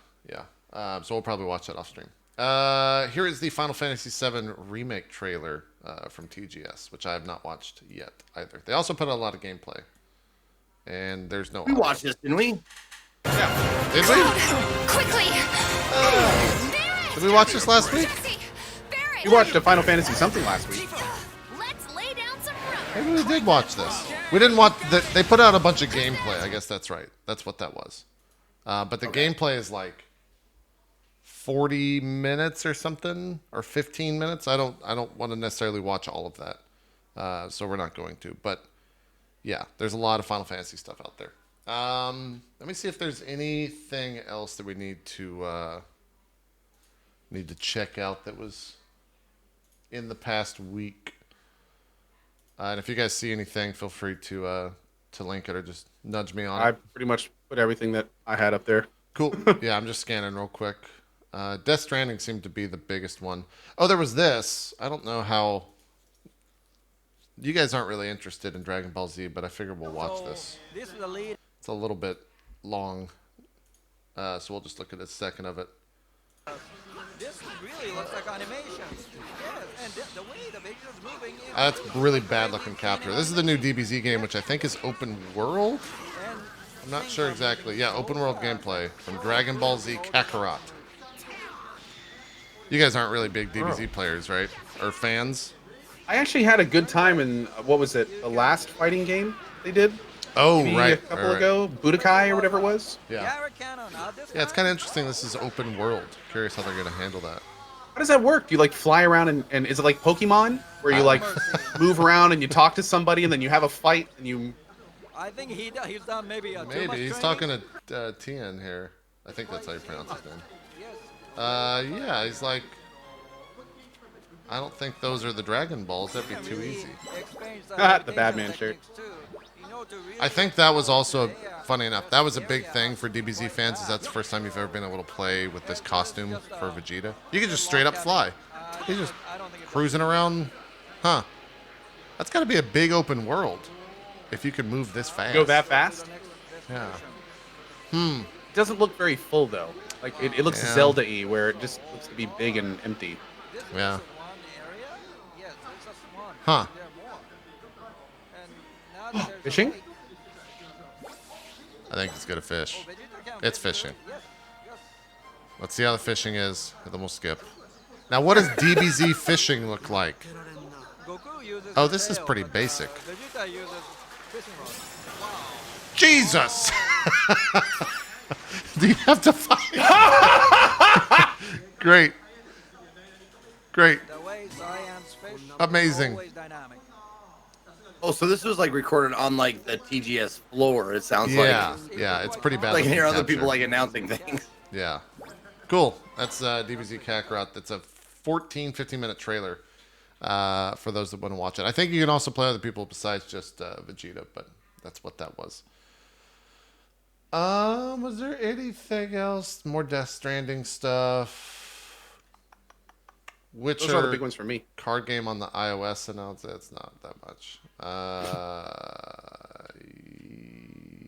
So we'll probably watch that off stream. Here is the Final Fantasy VII Remake trailer from TGS, which I have not watched yet either. They also put out a lot of gameplay, and there's no... We watched this, didn't we? Yeah. Did we? Quickly! Did we watch this last week? You watched a Final Fantasy something last week. Let's lay down some Maybe we did watch this. We didn't watch... They put out a bunch of gameplay. I guess that's right. That's what that was. But the gameplay is like 40 minutes or something, or 15 minutes. I don't want to necessarily watch all of that, so we're not going to. But yeah, there's a lot of Final Fantasy stuff out there. Let me see if there's anything else that we need to check out that was in the past week. And if you guys see anything, feel free to link it or just nudge me on it. I pretty much put everything that I had up there. Cool. Yeah, I'm just scanning real quick. Death Stranding seemed to be the biggest one. Oh, there was this. I don't know how... You guys aren't really interested in Dragon Ball Z, but I figured we'll watch this. It's a little bit long, so we'll just look at a second of it. This really looks like animation. Yes, and the way the video is moving... That's really bad looking capture. This is the new DBZ game, which I think is open world? I'm not sure exactly. Yeah, open world gameplay from Dragon Ball Z Kakarot. You guys aren't really big DBZ players, right? Or fans? I actually had a good time in, what was it, the last fighting game they did? Oh, Maybe right. a couple ago. Budokai or whatever it was. Yeah. Yeah, it's kind of interesting. This is open world. Curious how they're going to handle that. How does that work? Do you like fly around and is it like Pokemon? Where you like move around and you talk to somebody and then you have a fight and you... I think he's done maybe too much he's training. talking to Tien here. I think that's how you pronounce his name. Yeah, he's like... I don't think those are the Dragon Balls. That'd be too easy. The Batman shirt. I think that was also, funny enough, that was a big thing for DBZ fans, is that's the first time you've ever been able to play with this costume for Vegeta. You can just straight up fly. He's just cruising around. Huh. That's got to be a big open world if you can move this fast. Go that fast? Yeah. It doesn't look very full, though. Like, it looks Zelda-y, where it just looks to be big and empty. Yeah. Huh. Fishing? I think it's gonna fish. It's fishing. Let's see how the fishing is, and then we'll skip. Now, what does DBZ fishing look like? Oh, this is pretty basic. Jesus! Do you have to fight? Great. Great. Amazing. Oh, so this was like recorded on like the TGS floor. It sounds like. Yeah, it's pretty bad. I can hear other capture. people like announcing things. Yeah, cool. That's DBZ Kakarot. That's a 15 minute trailer for those that want to watch it. I think you can also play other people besides just Vegeta, but that's what that was. Was there anything else? More Death Stranding stuff. Witcher, those are the big ones for me. Card game on the iOS announced it. It's not that much.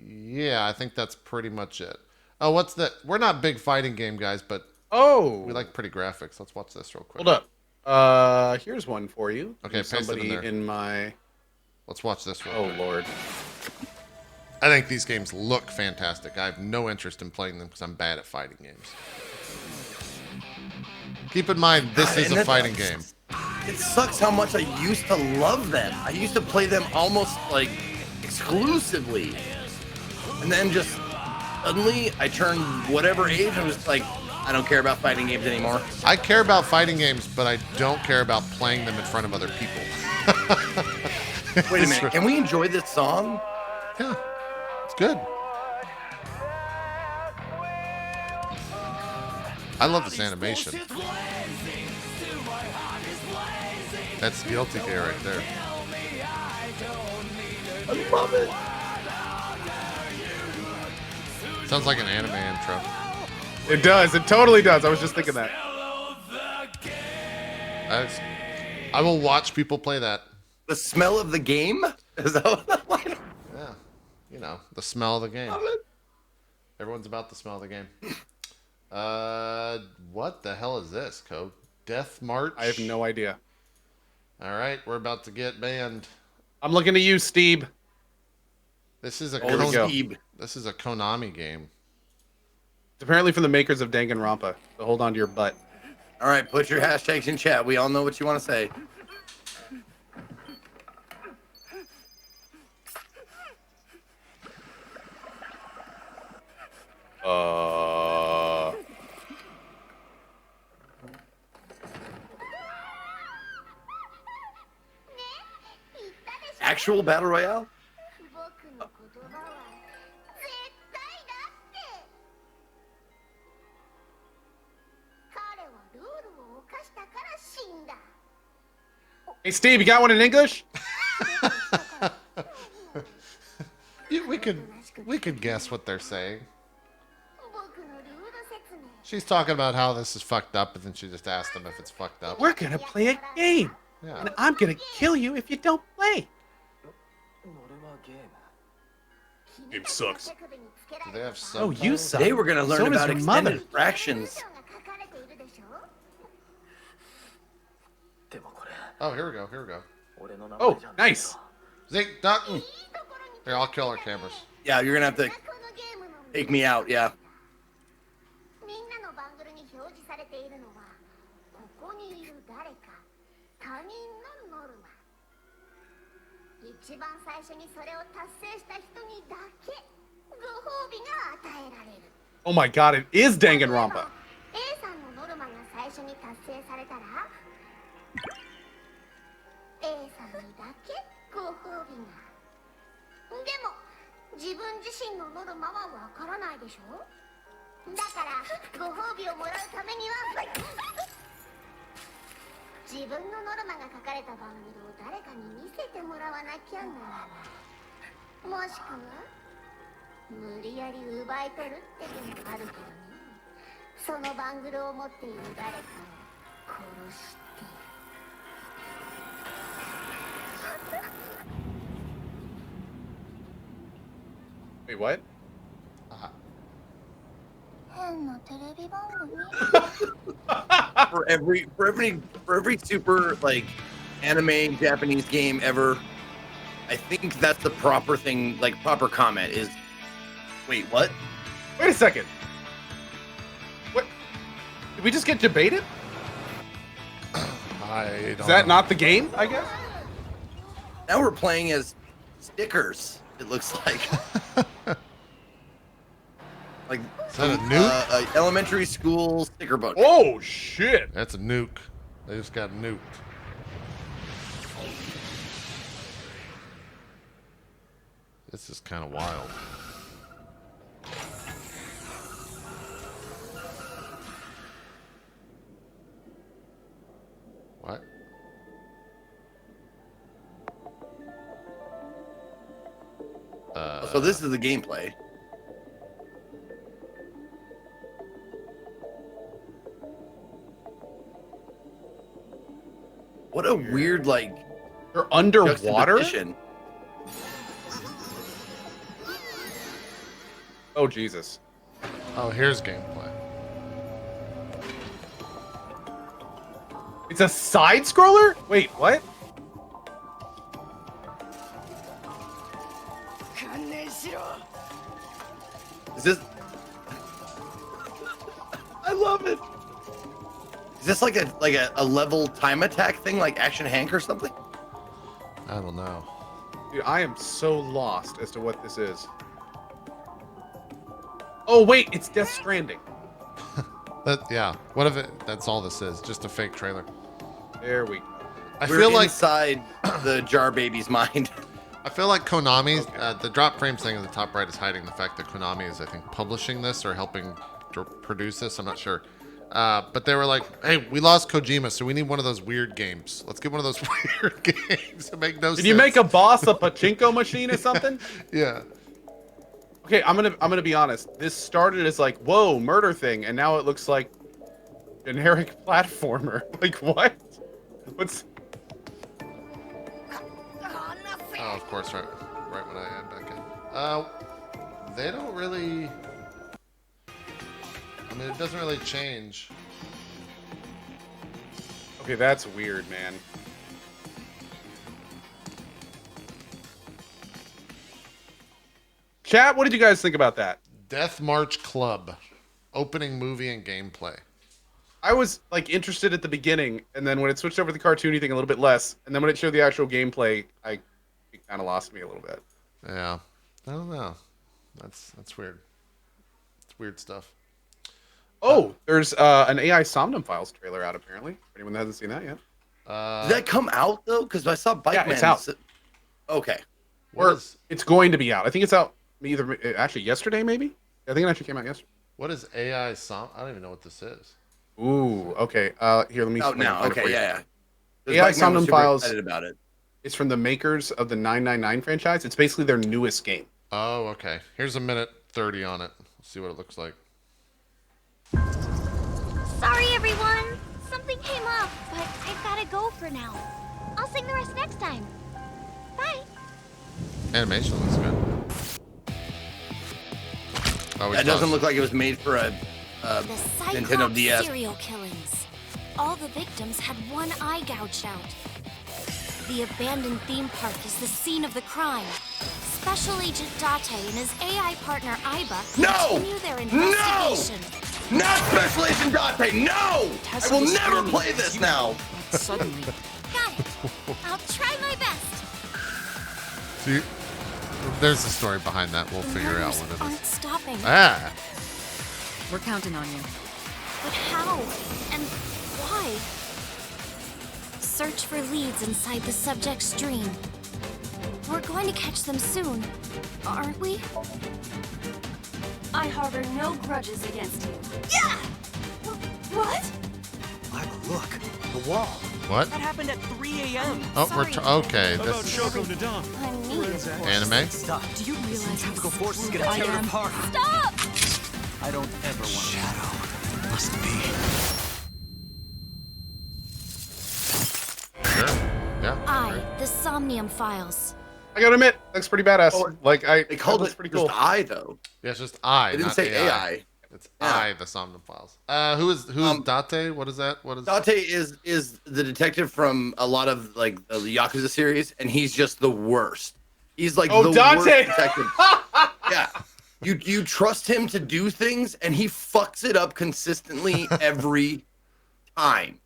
Yeah, I think that's pretty much it. Oh, what's that? We're not big fighting game guys, but we like pretty graphics. Let's watch this real quick. Hold up. Here's one for you. Okay, paste it in there. In my... Let's watch this real quick. Lord. I think these games look fantastic. I have no interest in playing them because I'm bad at fighting games. Keep in mind, this is a fighting game. It sucks how much I used to love them. I used to play them almost like exclusively. And then just suddenly I turned whatever age, I'm just like, I don't care about fighting games anymore. I care about fighting games, but I don't care about playing them in front of other people. Wait a minute, can we enjoy this song? Yeah, it's good. I love this animation. That's Guilty Gear right there. I love it. Sounds like an anime intro. It does. It totally does. I was just thinking that. I will watch people play that. The smell of the game? Is that what that line? Yeah. You know, the smell of the game. Everyone's about the smell of the game. What the hell is this, Code? Death March? I have no idea. All right, we're about to get banned. I'm looking to you, Steve. This is a This is a Konami game. It's apparently from the makers of Danganronpa. So hold on to your butt. All right, put your hashtags in chat. We all know what you want to say. Actual battle royale? Hey, Steve, you got one in English? We could guess what they're saying. She's talking about how this is fucked up, and then she just asked them if it's fucked up. We're gonna play a game, Yeah. and I'm gonna kill you if you don't play. Game sucks. Do they have Oh, you suck. Today we're gonna learn So does about your mother. extended fractions. Oh, here we go. Here we go. Oh, nice. Zeke, Dutton. Here, I'll kill our cameras. Yeah, you're gonna have to take me out. Yeah. みんなのバングルに表示されているのはここにいる誰か他人のノルマ一番最初にそれを達成した人にだけご褒美が与えられる Oh my god, it is Danganronpa. A さんのノルマが最初に達成されたら A さんにだけご褒美がでも自分自身のノルマはわからないでしょだからご褒美をもらうためには自分のノルマが書かれたバングルを誰かに見せてもらわなきゃならないもしくは無理やり奪い取るっていうのもあるけどねそのバングルを持っている誰かを殺して Wait, what? 変なテレビ番組 for every super like anime Japanese game ever, I think that's the proper thing, like proper comment is. Wait, what? Wait a second. What? Did we just get debated? I don't Is that know. not the game? I guess. Now we're playing as stickers. It looks like. Like Is that a nuke? Elementary school sticker book. Oh shit! That's a nuke. They just got nuked. This is kind of wild. What? So this is the gameplay. What a weird, like, they're underwater. juxtaposition. Oh Jesus! Oh, here's gameplay. It's a side scroller. Wait, what? Is this? I love it. Is this like a level time attack thing, like Action Hank or something? I don't know. Dude, I am so lost as to what this is. Oh wait, it's Death Stranding. Yeah. What if it? That's all this is. Just a fake trailer. There we go. I We're feel like inside the Jar Baby's mind. I feel like Konami, the drop frame thing in the top right is hiding the fact that Konami is, I think, publishing this or helping to produce this. I'm not sure. But they were like, hey, we lost Kojima, so we need one of those weird games. Let's get one of those weird games that make no sense. Did you make a boss a pachinko machine or something? Yeah. Okay, I'm gonna be honest. This started as like, whoa, murder thing, and now it looks like generic platformer. Like what? What's? Oh, of course, right when I add back in. They don't really. I mean, it doesn't really change. Okay, that's weird, man. Chat, what did you guys think about that? Death March Club, opening movie and gameplay. I was like interested at the beginning, and then when it switched over to the cartoony thing, a little bit less, and then when it showed the actual gameplay, it kind of lost me a little bit. Yeah, I don't know. That's weird. It's weird stuff. Oh, there's an AI Somnium Files trailer out apparently. Anyone that hasn't seen that yet? Did that come out though? Because I saw Bike Yeah, Man. it's out. Okay. Or it's going to be out. I think it's out either actually yesterday, maybe. I think it actually came out yesterday. What is AI I don't even know what this is. Ooh, okay. Here, let me. Oh, now, find it for okay, you. yeah. AI Somnium Files. Excited about it. It's from the makers of the 999 franchise. It's basically their newest game. Oh, okay. Here's a minute 30 on it. Let's see what it looks like. Sorry, everyone. Something came up, but I've got to go for now. I'll sing the rest next time. Bye. Animation looks good. Oh, That doesn't look like it was made for a The Nintendo Cyclops DS. serial killings. All the victims had one eye gouged out. The abandoned theme park is the scene of the crime. Special Agent Date and his AI partner Iba continue their investigation. Not Special Agent Date! No! I will never play this now! Suddenly. Got it. I'll try my best. See, there's a story behind that. We'll figure out what it Aren't is. stopping. Ah! We're counting on you. But how? And why? Search for leads inside the subject's dream. We're going to catch them soon, aren't we? I harbor no grudges against you. Yeah! What? Iba, look, the wall. What? That happened at 3 a.m. Oh, okay. About This Shoko Nadam. I need anime. Stop. Do you realize how Typical force is gonna I tear it am? apart. Stop! I don't ever want Shadow. Must be. Sure. Yeah. The Somnium Files. I gotta admit, that's pretty badass. Oh, they called it it pretty just cool. I though. Yeah, it's just I. They didn't not say AI. It's Yeah. I, the Somnium Files. Who is Date? What is that? What is Date is the detective from a lot of like the Yakuza series, and he's just the worst. He's like the Dante! worst detective. Yeah. You trust him to do things, and he fucks it up consistently every time.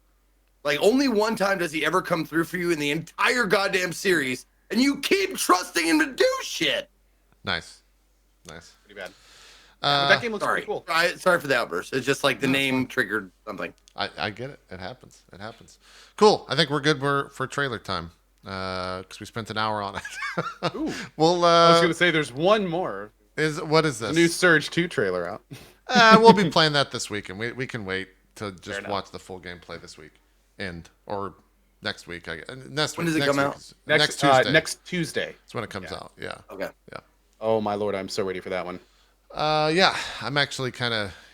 Like only one time does he ever come through for you in the entire goddamn series, and you keep trusting him to do shit. Nice. Pretty bad. That game looks Sorry. pretty cool. Sorry for the outburst. It's just like the name triggered something. I get it. It happens. Cool. I think we're good for trailer time. Because we spent an hour on it. Ooh. Well, I was gonna say there's one more. What is The this? new Surge 2 trailer out. We'll be playing that this week, and we can wait to just watch the full gameplay this week, or next week. I guess. When does it come out? Next Tuesday. Next Tuesday. That's when it comes out. Yeah. Okay. Yeah. Oh my lord, I'm so ready for that one. Yeah. I'm actually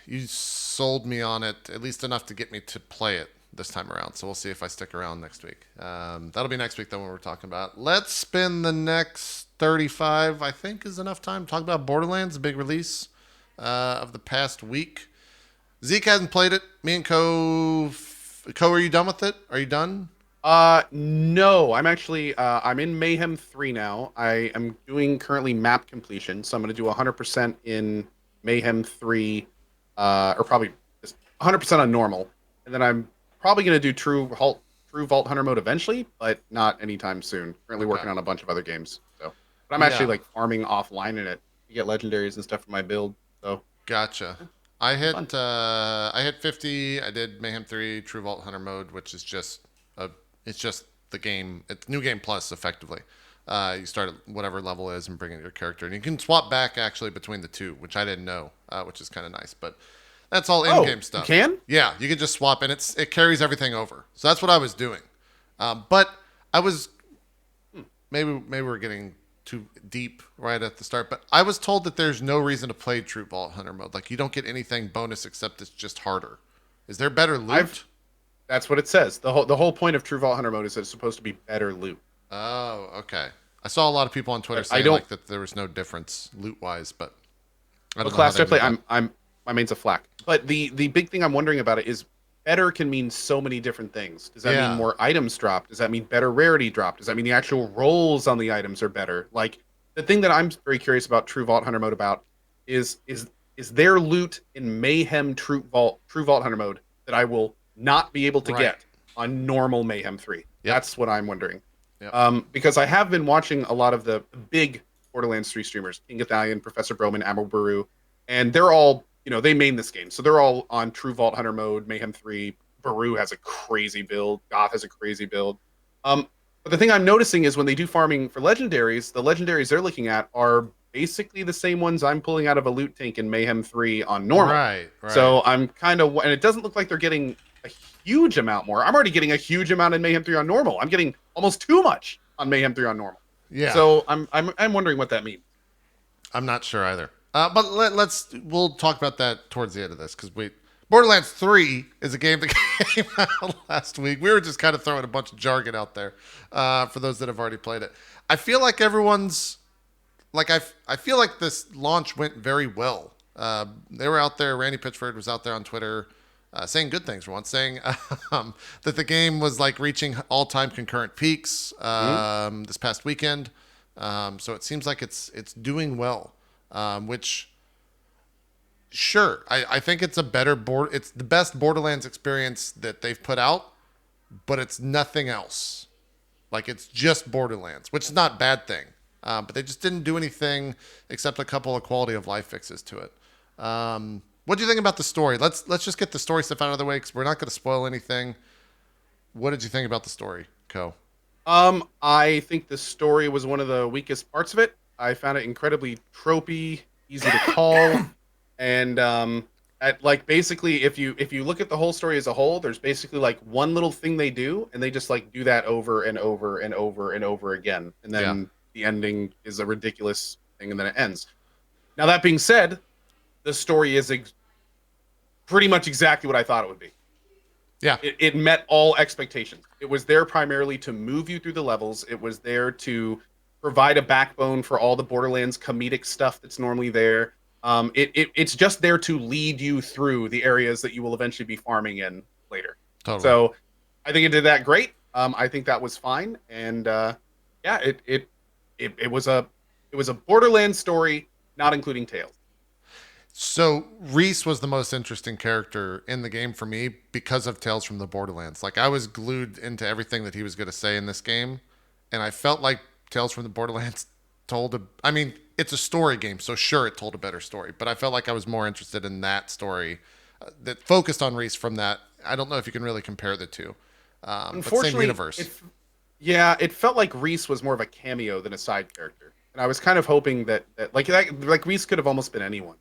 you sold me on it at least enough to get me to play it this time around. So we'll see if I stick around next week. That'll be next week though when we're talking about. Let's spend the next 35, I think, is enough time to talk about Borderlands, the big release of the past week. Zeke hasn't played it. Me and Co, are you done with it? Are you done? No, I'm actually I'm in Mayhem 3 now. I am doing currently map completion, so I'm going to do 100% in Mayhem 3, or probably just 100% on normal, and then I'm probably going to do True Vault Hunter mode eventually, but not anytime soon. Currently working on a bunch of other games, so. But I'm actually like farming offline in it to get legendaries and stuff for my build. So gotcha. I hit 50. I did Mayhem 3 True Vault Hunter mode, which is just the game. It's new game plus effectively. You start at whatever level it is and bring in your character, and you can swap back actually between the two, which I didn't know, which is kind of nice. But That's all Oh, in-game stuff. you can? Yeah, you can just swap, and it carries everything over. So that's what I was doing. But I was maybe we're getting too deep right at the start. But I was told that there's no reason to play True Vault Hunter mode. Like you don't get anything bonus except it's just harder. Is there better loot? That's what it says. The whole point of True Vault Hunter mode is that it's supposed to be better loot. Oh, okay. I saw a lot of people on Twitter saying like that there was no difference loot-wise, but I don't know. Class I play, my main's a flak. But the big thing I'm wondering about it is better can mean so many different things. Does that mean more items dropped? Does that mean better rarity dropped? Does that mean the actual rolls on the items are better? Like the thing that I'm very curious about True Vault Hunter mode about is there loot in Mayhem True Vault Hunter mode that I will not be able to get on normal Mayhem 3? Yep. That's what I'm wondering. Yep. Because I have been watching a lot of the big Borderlands 3 streamers, King Ithalian, Professor Broman, Amber Baru, and they're all, they main this game. So they're all on True Vault Hunter mode, Mayhem 3. Baru has a crazy build. Goth has a crazy build. But the thing I'm noticing is when they do farming for legendaries, the legendaries they're looking at are basically the same ones I'm pulling out of a loot tank in Mayhem 3 on normal. Right. So I'm kind of, and it doesn't look like they're getting a huge amount more. I'm already getting a huge amount in Mayhem 3 on normal. I'm getting almost too much on Mayhem 3 on normal. Yeah. So I'm wondering what that means. I'm not sure either. But we'll talk about that towards the end of this because Borderlands 3 is a game that came out last week. We were just kind of throwing a bunch of jargon out there for those that have already played it. I feel like everyone's I feel like this launch went very well. They were out there. Randy Pitchford was out there on Twitter saying good things for once, saying that the game was like reaching all-time concurrent peaks this past weekend. So it seems like it's doing well, which sure, I think it's it's the best Borderlands experience that they've put out, but it's nothing else. Like it's just Borderlands, which is not a bad thing. But they just didn't do anything except a couple of quality of life fixes to it. What do you think about the story? Let's just get the story stuff out of the way because we're not going to spoil anything. What did you think about the story, Co? I think the story was one of the weakest parts of it. I found it incredibly tropey, easy to call, and basically if you look at the whole story as a whole, there's basically like one little thing they do, and they just like do that over and over and over and over again, and then the ending is a ridiculous thing, and then it ends. Now that being said, the story is pretty much exactly what I thought it would be. Yeah. It met all expectations. It was there primarily to move you through the levels. It was there to provide a backbone for all the Borderlands comedic stuff that's normally there. It's just there to lead you through the areas that you will eventually be farming in later. Totally. So I think it did that great. I think that was fine. And it was a Borderlands story, not including Tales. So Reese was the most interesting character in the game for me because of Tales from the Borderlands. Like I was glued into everything that he was going to say in this game, and I felt like Tales from the Borderlands it's a story game, so sure it told a better story, but I felt like I was more interested in that story that focused on Reese from that. I don't know if you can really compare the two. Unfortunately, but same universe. It felt like Reese was more of a cameo than a side character, and I was kind of hoping that Reese could have almost been anyone.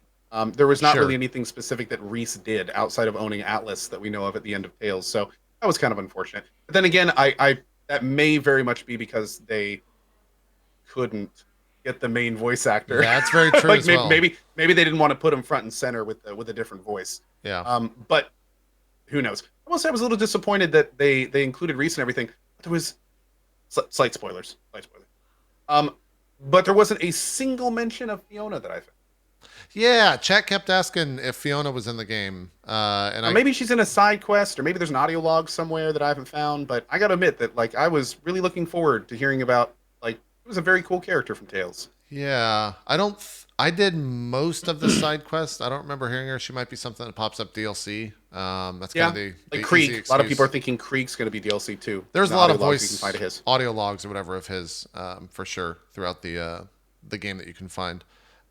There was not really anything specific that Reese did outside of owning Atlas that we know of at the end of Tales, so that was kind of unfortunate. But then again, I that may very much be because they couldn't get the main voice actor. Yeah, that's very true. Maybe they didn't want to put him front and center with a different voice. Yeah. But who knows? I was a little disappointed that they included Reese and everything. But there was slight spoilers. But there wasn't a single mention of Fiona that I found. Yeah, chat kept asking if Fiona was in the game, and maybe she's in a side quest, or maybe there's an audio log somewhere that I haven't found. But I gotta admit that I was really looking forward to hearing about it was a very cool character from Tales. Yeah, I did most of the side quests. I don't remember hearing her. She might be something that pops up DLC. That's kind of the Creek. Easy a lot of people are thinking Creek's going to be DLC too. There's a lot of voice audio logs or whatever of his for sure throughout the game that you can find.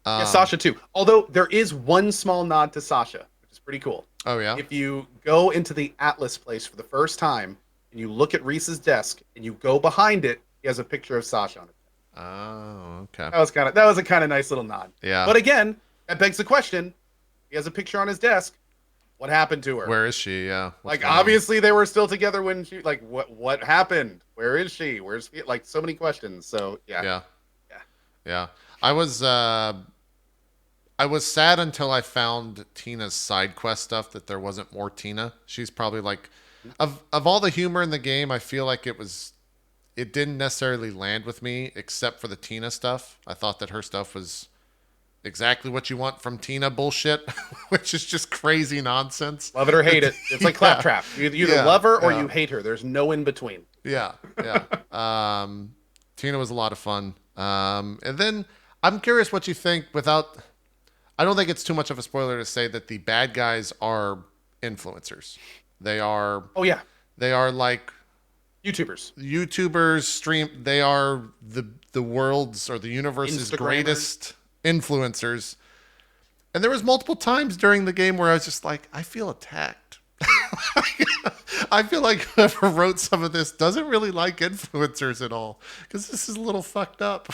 Sasha too. Although there is one small nod to Sasha, which is pretty cool. Oh yeah. If you go into the Atlas place for the first time and you look at Reese's desk and you go behind it, he has a picture of Sasha on it. Oh, okay. That was a kind of nice little nod. Yeah. But again, that begs the question: he has a picture on his desk. What happened to her? Where is she? Yeah. Like, obviously they were still together when she, like, what happened? Where is she? Where's, like, so many questions. So, yeah. Yeah. I was sad until I found Tina's side quest stuff that there wasn't more Tina. She's probably like, of all the humor in the game, I feel like it didn't necessarily land with me except for the Tina stuff. I thought that her stuff was exactly what you want from Tina bullshit, which is just crazy nonsense. Love it or hate it. It's like Claptrap. You either love her or you hate her. There's no in between. Yeah. Tina was a lot of fun. And then I'm curious what you think I don't think it's too much of a spoiler to say that the bad guys are influencers. They are. Oh, yeah. They are like YouTubers stream. They are the world's or the universe's greatest influencers. And there was multiple times during the game where I was just like, I feel attacked. I feel like whoever wrote some of this doesn't really like influencers at all because this is a little fucked up.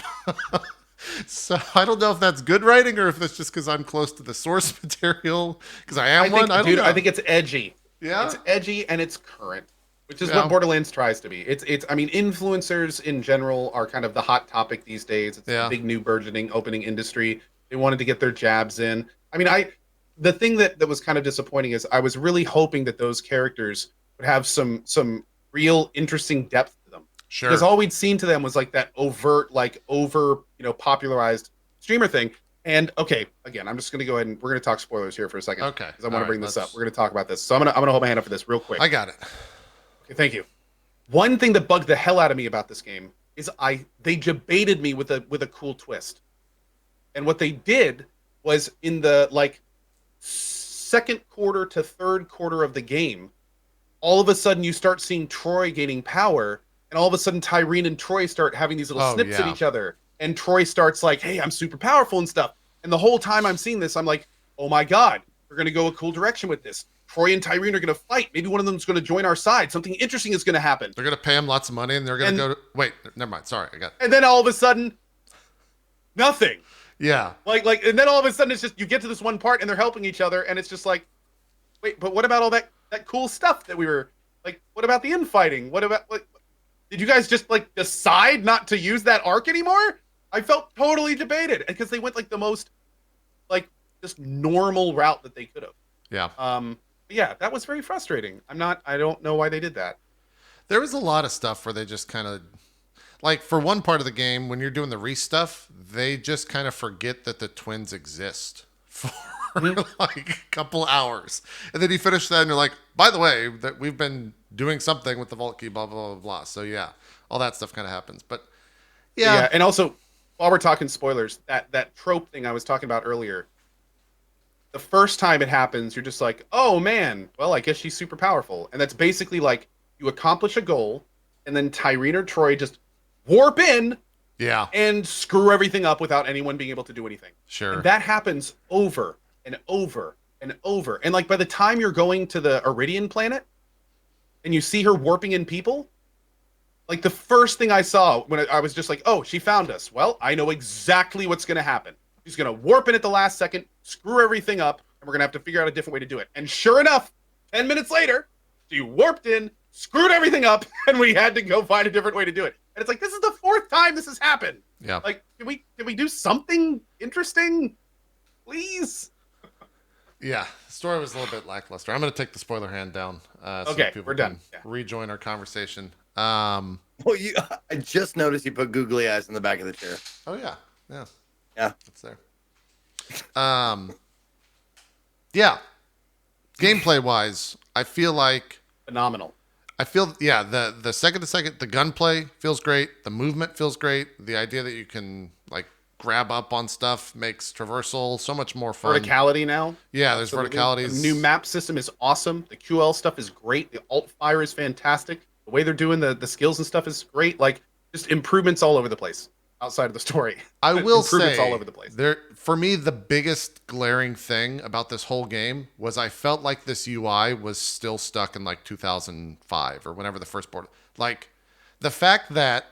So I don't know if that's good writing or if that's just because I'm close to the source material because I don't know. I think it's edgy. Yeah, it's edgy and it's current, which is what Borderlands tries to be. It's. I mean, influencers in general are kind of the hot topic these days. It's a big new burgeoning opening industry. They wanted to get their jabs in. I mean, the thing that was kind of disappointing is I was really hoping that those characters would have some real interesting depth to them. Sure. Because all we'd seen to them was like that overt, like over, popularized streamer thing. And okay, again, I'm just going to go ahead and we're going to talk spoilers here for a second. Okay. Because I want to bring this up. We're going to talk about this. So I'm going to hold my hand up for this real quick. I got it. Okay, thank you. One thing that bugged the hell out of me about this game is they debated me with a cool twist. And what they did was in the like second quarter to third quarter of the game, all of a sudden you start seeing Troy gaining power, and all of a sudden Tyreen and Troy start having these little snips at each other. And Troy starts like, hey, I'm super powerful and stuff. And the whole time I'm seeing this, I'm like, oh my God, we're going to go a cool direction with this. Troy and Tyreen are going to fight. Maybe one of them is going to join our side. Something interesting is going to happen. They're going to pay him lots of money and they're going to go to... Wait, never mind. Sorry, And then all of a sudden, nothing. Yeah. And then all of a sudden it's just, you get to this one part and they're helping each other and it's just like, wait, but what about all that cool stuff that we were, like, what about the infighting? What about, like, did you guys just, like, decide not to use that arc anymore? I felt totally debated because they went, like, the most, like, just normal route that they could have. Yeah. Yeah, that was very frustrating. I don't know why they did that. There was a lot of stuff where they just kind of, like, for one part of the game, when you're doing the Reese stuff, they just kind of forget that the twins exist for like a couple hours. And then you finish that and you're like, by the way, that we've been doing something with the vault key, blah, blah, blah, blah. So yeah, all that stuff kind of happens. But yeah. And also, while we're talking spoilers, that trope thing I was talking about earlier, the first time it happens, you're just like, oh man, well, I guess she's super powerful. And that's basically like you accomplish a goal and then Tyreen or Troy just warp in and screw everything up without anyone being able to do anything. Sure. And that happens over and over and over. And like by the time you're going to the Iridian planet and you see her warping in people, like the first thing I saw when I was just like, oh, she found us. Well, I know exactly what's going to happen. She's going to warp in at the last second, screw everything up, and we're going to have to figure out a different way to do it. And sure enough, 10 minutes later, she warped in, screwed everything up, and we had to go find a different way to do it. And it's like, this is the fourth time this has happened. Yeah. Like, can we do something interesting, please? Yeah, the story was a little bit lackluster. I'm going to take the spoiler hand down. Okay, we're done. Yeah. Rejoin our conversation. Well, I just noticed you put googly eyes in the back of the chair. Oh yeah, yeah. Yeah, it's there. Yeah. Gameplay wise, I feel like phenomenal. I feel the second to second, the gunplay feels great. The movement feels great. The idea that you can like grab up on stuff makes traversal so much more fun. Verticality now. Yeah, there's verticalities. The new map system is awesome. The QL stuff is great. The alt fire is fantastic. The way they're doing the skills and stuff is great. Like just improvements all over the place. Outside of the story, I will say all over the place. For me, the biggest glaring thing about this whole game was I felt like this UI was still stuck in like 2005 or whenever the first Like the fact that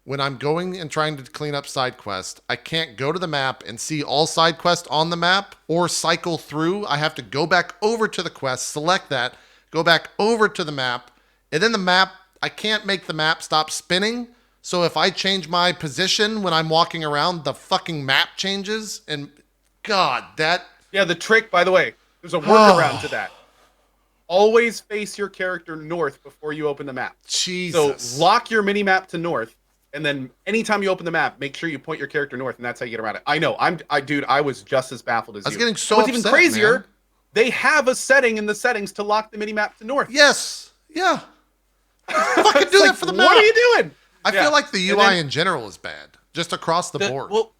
when I'm going and trying to clean up side quest, I can't go to the map and see all side quests on the map or cycle through. I have to go back over to the quest, select that, go back over to the map, and then the map, I can't make the map stop spinning. So if I change my position when I'm walking around, the fucking map changes. And God, that... Yeah, the trick, by the way, there's a workaround to that. Always face your character north before you open the map. Jesus. So lock your mini map to north, and then anytime you open the map, make sure you point your character north, and that's how you get around it. I know. Dude, I was just as baffled as you. I was getting so What's upset, even crazier, man. they have a setting in the settings to lock the mini map to north. Yes. Yeah. Fucking do that for the map. What are you doing? I Yeah. feel like the UI And then in general is bad, just across the board. Well,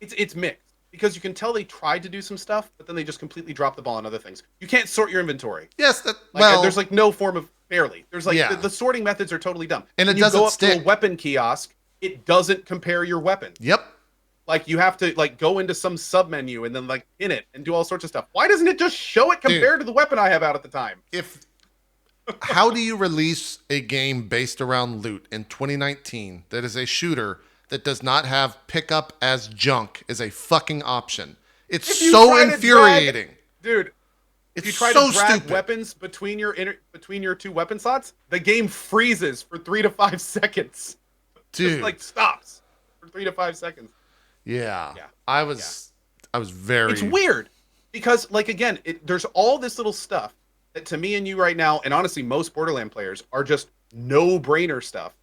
it's mixed. Because you can tell they tried to do some stuff, but then they just completely dropped the ball on other things. You can't sort your inventory. Yes, there's like no form of barely. There's like Yeah. the sorting methods are totally dumb. And it when you doesn't go up to stick. a weapon kiosk, it doesn't compare your weapon. Yep. Like you have to like go into some sub menu and then like pin it and do all sorts of stuff. Why doesn't it just show it compared to the weapon I have out at the time? How do you release a game based around loot in 2019 that is a shooter that does not have pickup as junk as a fucking option? It's If you so try to infuriating. Dude, if It's you try so to drag stupid. weapons between your two weapon slots, the game freezes for 3 to 5 seconds. Dude. Just like stops for 3 to 5 seconds. Yeah. I was very... It's weird because, like, again, there's all this little stuff that to me and you right now, and honestly, most Borderland players are just no-brainer stuff.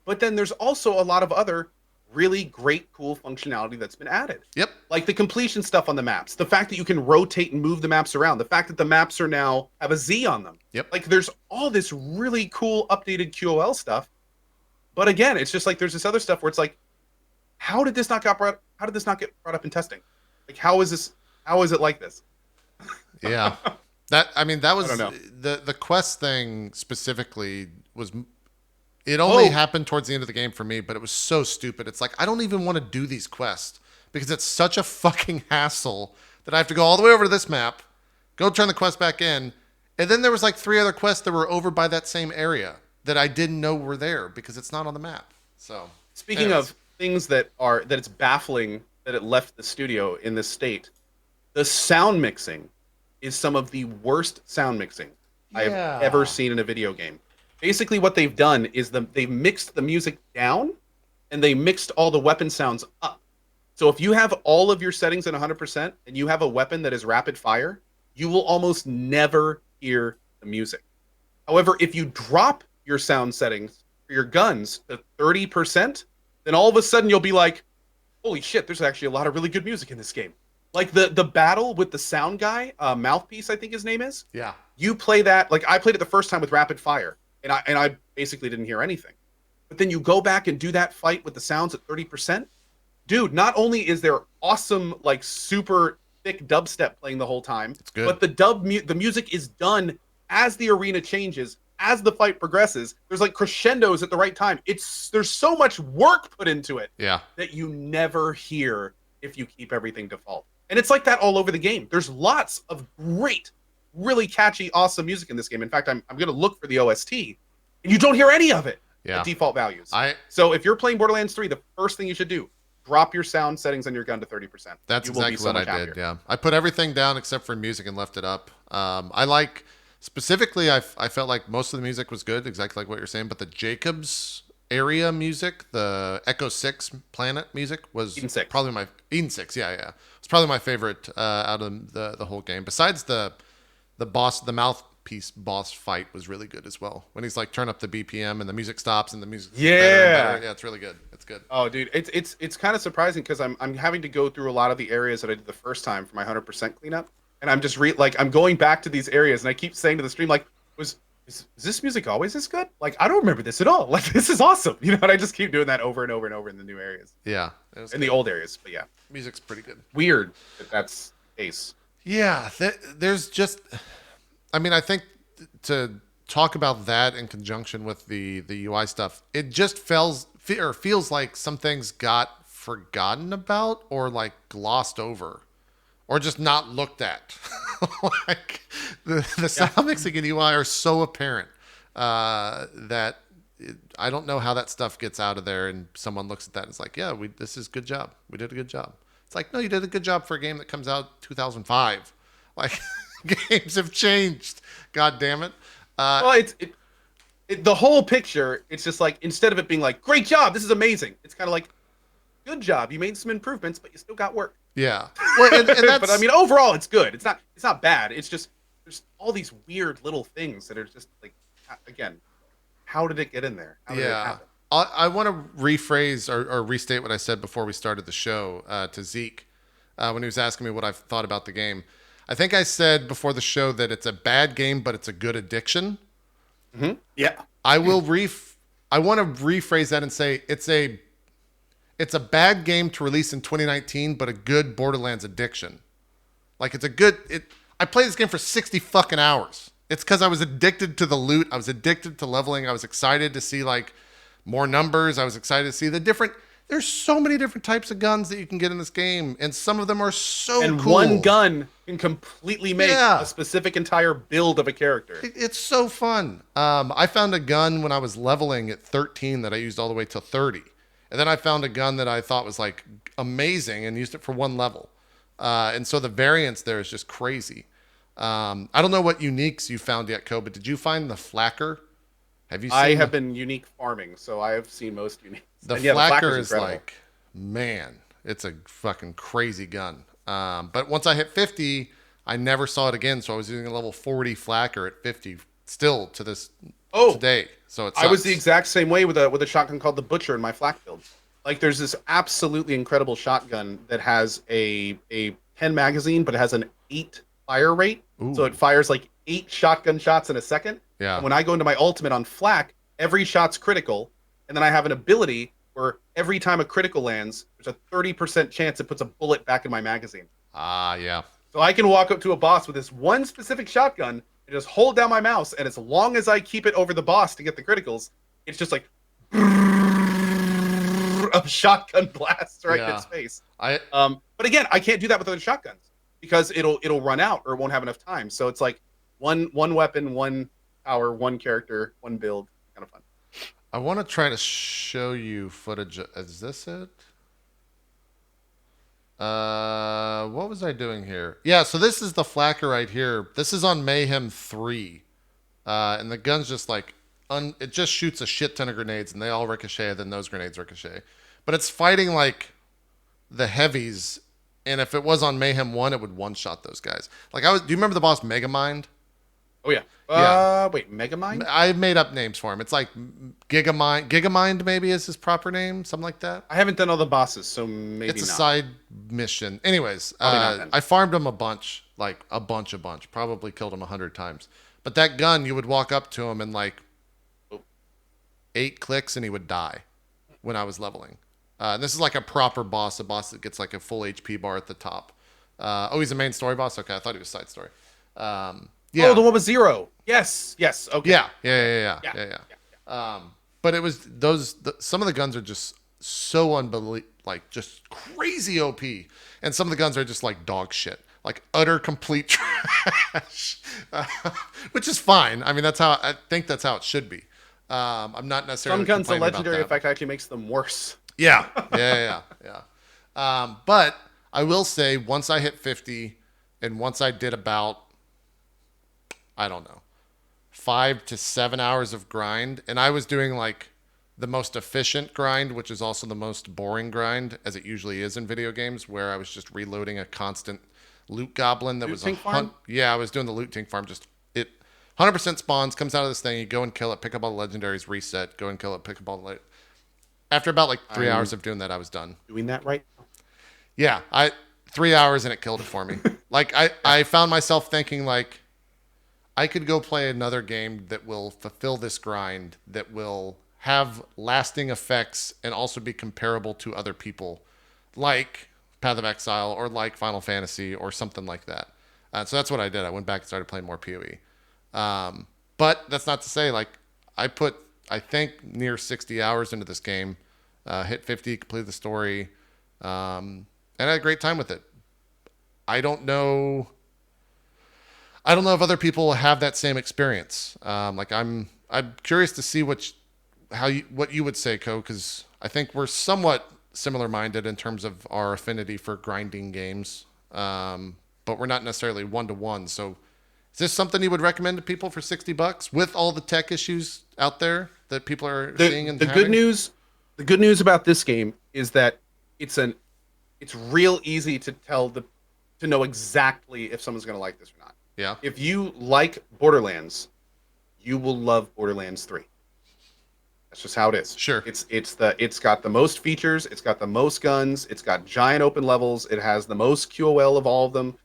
But then there's also a lot of other really great, cool functionality that's been added. Yep. Like the completion stuff on the maps, the fact that you can rotate and move the maps around, the fact that the maps are now have a Z on them. Yep. Like there's all this really cool updated QOL stuff. But again, it's just like there's this other stuff where it's like, how did this not get brought up in testing? Like how is it like this? Yeah. That was I don't know. the quest thing specifically was... It only happened towards the end of the game for me, but it was so stupid. It's like, I don't even want to do these quests because it's such a fucking hassle that I have to go all the way over to this map, go turn the quest back in, and then there was like 3 other quests that were over by that same area that I didn't know were there because it's not on the map. So, Speaking of things that it's baffling that it left the studio in this state, the sound mixing is some of the worst sound mixing I have ever seen in a video game. Basically, what they've done is they've mixed the music down, and they mixed all the weapon sounds up. So if you have all of your settings at 100%, and you have a weapon that is rapid fire, you will almost never hear the music. However, if you drop your sound settings for your guns to 30%, then all of a sudden you'll be like, holy shit, there's actually a lot of really good music in this game. Like the battle with the sound guy, Mouthpiece, I think his name is. Yeah. You play that, like I played it the first time with rapid fire. And I basically didn't hear anything. But then you go back and do that fight with the sounds at 30%. Dude, not only is there awesome, like super thick dubstep playing the whole time, it's good. But the music is done as the arena changes, as the fight progresses. There's like crescendos at the right time. There's so much work put into it that you never hear if you keep everything default. And it's like that all over the game. There's lots of great, really catchy, awesome music in this game. In fact, I'm going to look for the OST, and you don't hear any of it at default values. So if you're playing Borderlands 3, the first thing you should do, drop your sound settings on your gun to 30%. That's You will be exactly so what much I happier. did, yeah. I put everything down except for music and left it up. I like... Specifically, I felt like most of the music was good, exactly like what you're saying, but the Jacobs area music, the Echo 6 planet music was probably my... Eden 6, yeah. It's probably my favorite out of the whole game. Besides the boss, the mouthpiece boss fight was really good as well. When he's like, turn up the BPM and the music stops and the music better and better. Yeah, it's really good. It's good. Oh, dude, it's kind of surprising because I'm having to go through a lot of the areas that I did the first time for my 100% cleanup, and I'm just I'm going back to these areas, and I keep saying to the stream like, is this music always this good? Like, I don't remember this at all. Like, this is awesome, you know. And I just keep doing that over and over and over in the new areas. Yeah, in the old areas, but yeah, music's pretty good. Weird that that's the case. Yeah, there's just, I mean, I think to talk about that in conjunction with the UI stuff, it just feels like some things got forgotten about or like glossed over or just not looked at. Like the sound mixing and UI are so apparent that I don't know how that stuff gets out of there, and someone looks at that and is like, yeah, this is a good job. We did a good job. It's like, no, you did a good job for a game that comes out 2005. Like, games have changed. God damn it. Well, the whole picture, it's just like, instead of it being like, great job, this is amazing, it's kind of like, good job, you made some improvements, but you still got work. Yeah. Well, and that's, but I mean, overall, it's good. It's not bad. It's just there's all these weird little things that are just like, again, how did it get in there? How did it happen? I want to rephrase or restate what I said before we started the show to Zeke when he was asking me what I thought about the game. I think I said before the show that it's a bad game, but it's a good addiction. Mm-hmm. Yeah. I want to rephrase that and say it's a bad game to release in 2019, but a good Borderlands addiction. Like, I played this game for 60 fucking hours. It's because I was addicted to the loot. I was addicted to leveling. I was excited to see, like, more numbers. I was excited to see there's so many different types of guns that you can get in this game, and some of them are so cool. And one gun can completely make a specific entire build of a character. It's so fun. I found a gun when I was leveling at 13 that I used all the way to 30. And then I found a gun that I thought was like amazing and used it for one level. And so the variance there is just crazy. I don't know what uniques you found yet, Ko, but did you find the flacker? Have you seen I have been unique farming, so I have seen most uniques. The flacker is like, man, it's a fucking crazy gun. But once I hit 50, I never saw it again. So I was using a level 40 flacker at 50 still to this today. So it sucks. I was the exact same way with a shotgun called the Butcher in my flak build. Like, there's this absolutely incredible shotgun that has a 10 magazine, but it has an 8 fire rate. Ooh. So it fires like 8 shotgun shots in a second. Yeah. And when I go into my ultimate on flak, every shot's critical. And then I have an ability where every time a critical lands, there's a 30% chance it puts a bullet back in my magazine. Yeah. So I can walk up to a boss with this one specific shotgun and just hold down my mouse, and as long as I keep it over the boss to get the criticals, it's just like a shotgun blasts right in its face. But again, I can't do that with other shotguns because it'll run out or it won't have enough time. So it's like one weapon, one power, one character, one build. Kind of fun. I want to try to show you footage. Is this it? What was I doing here? Yeah, so this is the flacker right here. This is on Mayhem 3. And the gun's just like, it just shoots a shit ton of grenades and they all ricochet, then those grenades ricochet. But it's fighting like the heavies, and if it was on Mayhem 1, it would one-shot those guys. Like, do you remember the boss Megamind? Oh, yeah. Wait, Megamind? I made up names for him. It's like Gigamind maybe is his proper name, something like that. I haven't done all the bosses, so maybe it's a not. side mission. Anyways, I farmed him a bunch, like a bunch. Probably killed him 100 times. But that gun, you would walk up to him and like 8 clicks and he would die when I was leveling. And this is like a proper boss, a boss that gets like a full HP bar at the top. He's a main story boss? Okay, I thought he was side story. Yeah. Oh, the one with 0. Yes. Okay. Yeah. But it was some of the guns are just so unbelievable, like just crazy OP, and some of the guns are just like dog shit, like utter complete trash, which is fine. I mean, I think that's how it should be. I'm not necessarily. Some guns, the legendary effect actually makes them worse. Yeah. But I will say, once I hit 50, and once I did about, I don't know, 5 to 7 hours of grind, and I was doing like the most efficient grind, which is also the most boring grind, as it usually is in video games, where I was just reloading a constant loot goblin that was a hunt. Yeah, I was doing the loot tank farm. Just it 100% spawns, comes out of this thing, you go and kill it, pick up all the legendaries, reset, go and kill it, pick up all the After about like 3 hours of doing that, I was done. Doing that right now? Yeah, 3 hours and it killed it for me. Like I found myself thinking like, I could go play another game that will fulfill this grind, that will have lasting effects and also be comparable to other people, like Path of Exile or like Final Fantasy or something like that. So that's what I did. I went back and started playing more PoE. But that's not to say, like, I put, I think, near 60 hours into this game, hit 50, completed the story, and I had a great time with it. I don't know if other people have that same experience. Like I'm curious to see what you would say, Ko, because I think we're somewhat similar minded in terms of our affinity for grinding games, but we're not necessarily 1-to-1. So, is this something you would recommend to people for $60 with all the tech issues out there that people are seeing and the having? good news about this game is that it's real easy to know exactly if someone's going to like this or not. Yeah. If you like Borderlands, you will love Borderlands 3. That's just how it is. Sure. It's got the most features, it's got the most guns, it's got giant open levels, it has the most QOL of all of them.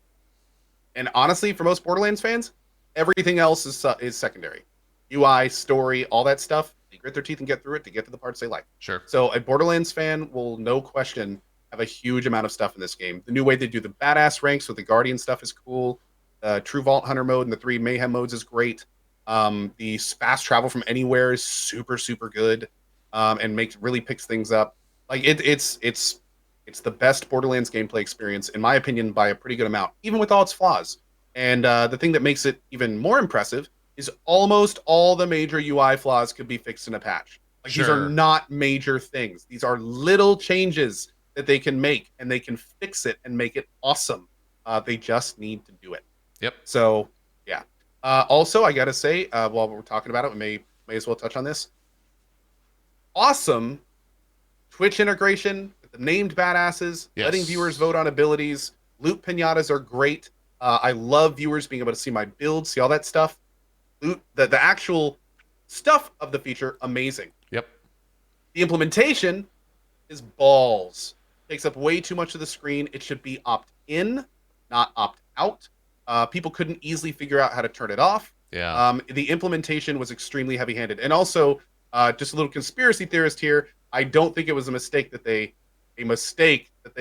And honestly, for most Borderlands fans, everything else is secondary. UI, story, all that stuff, they grit their teeth and get through it to get to the parts they like. Sure. So a Borderlands fan will, no question, have a huge amount of stuff in this game. The new way they do the badass ranks with the Guardian stuff is cool. True Vault Hunter mode and the 3 Mayhem modes is great. The fast travel from anywhere is super, super good, and really picks things up. Like it's the best Borderlands gameplay experience, in my opinion, by a pretty good amount, even with all its flaws. And the thing that makes it even more impressive is almost all the major UI flaws could be fixed in a patch. Like These are not major things. These are little changes that they can make, and they can fix it and make it awesome. They just need to do it. Yep. So, yeah. Also, I gotta say, while we're talking about it, we may as well touch on this. Awesome Twitch integration with the named badasses, letting viewers vote on abilities. Loot pinatas are great. I love viewers being able to see my build, see all that stuff. Loot the actual stuff of the feature, amazing. Yep. The implementation is balls. Takes up way too much of the screen. It should be opt-in, not opt-out. People couldn't easily figure out how to turn it off. Yeah. The implementation was extremely heavy-handed. And also, just a little conspiracy theorist here, I don't think it was a mistake that they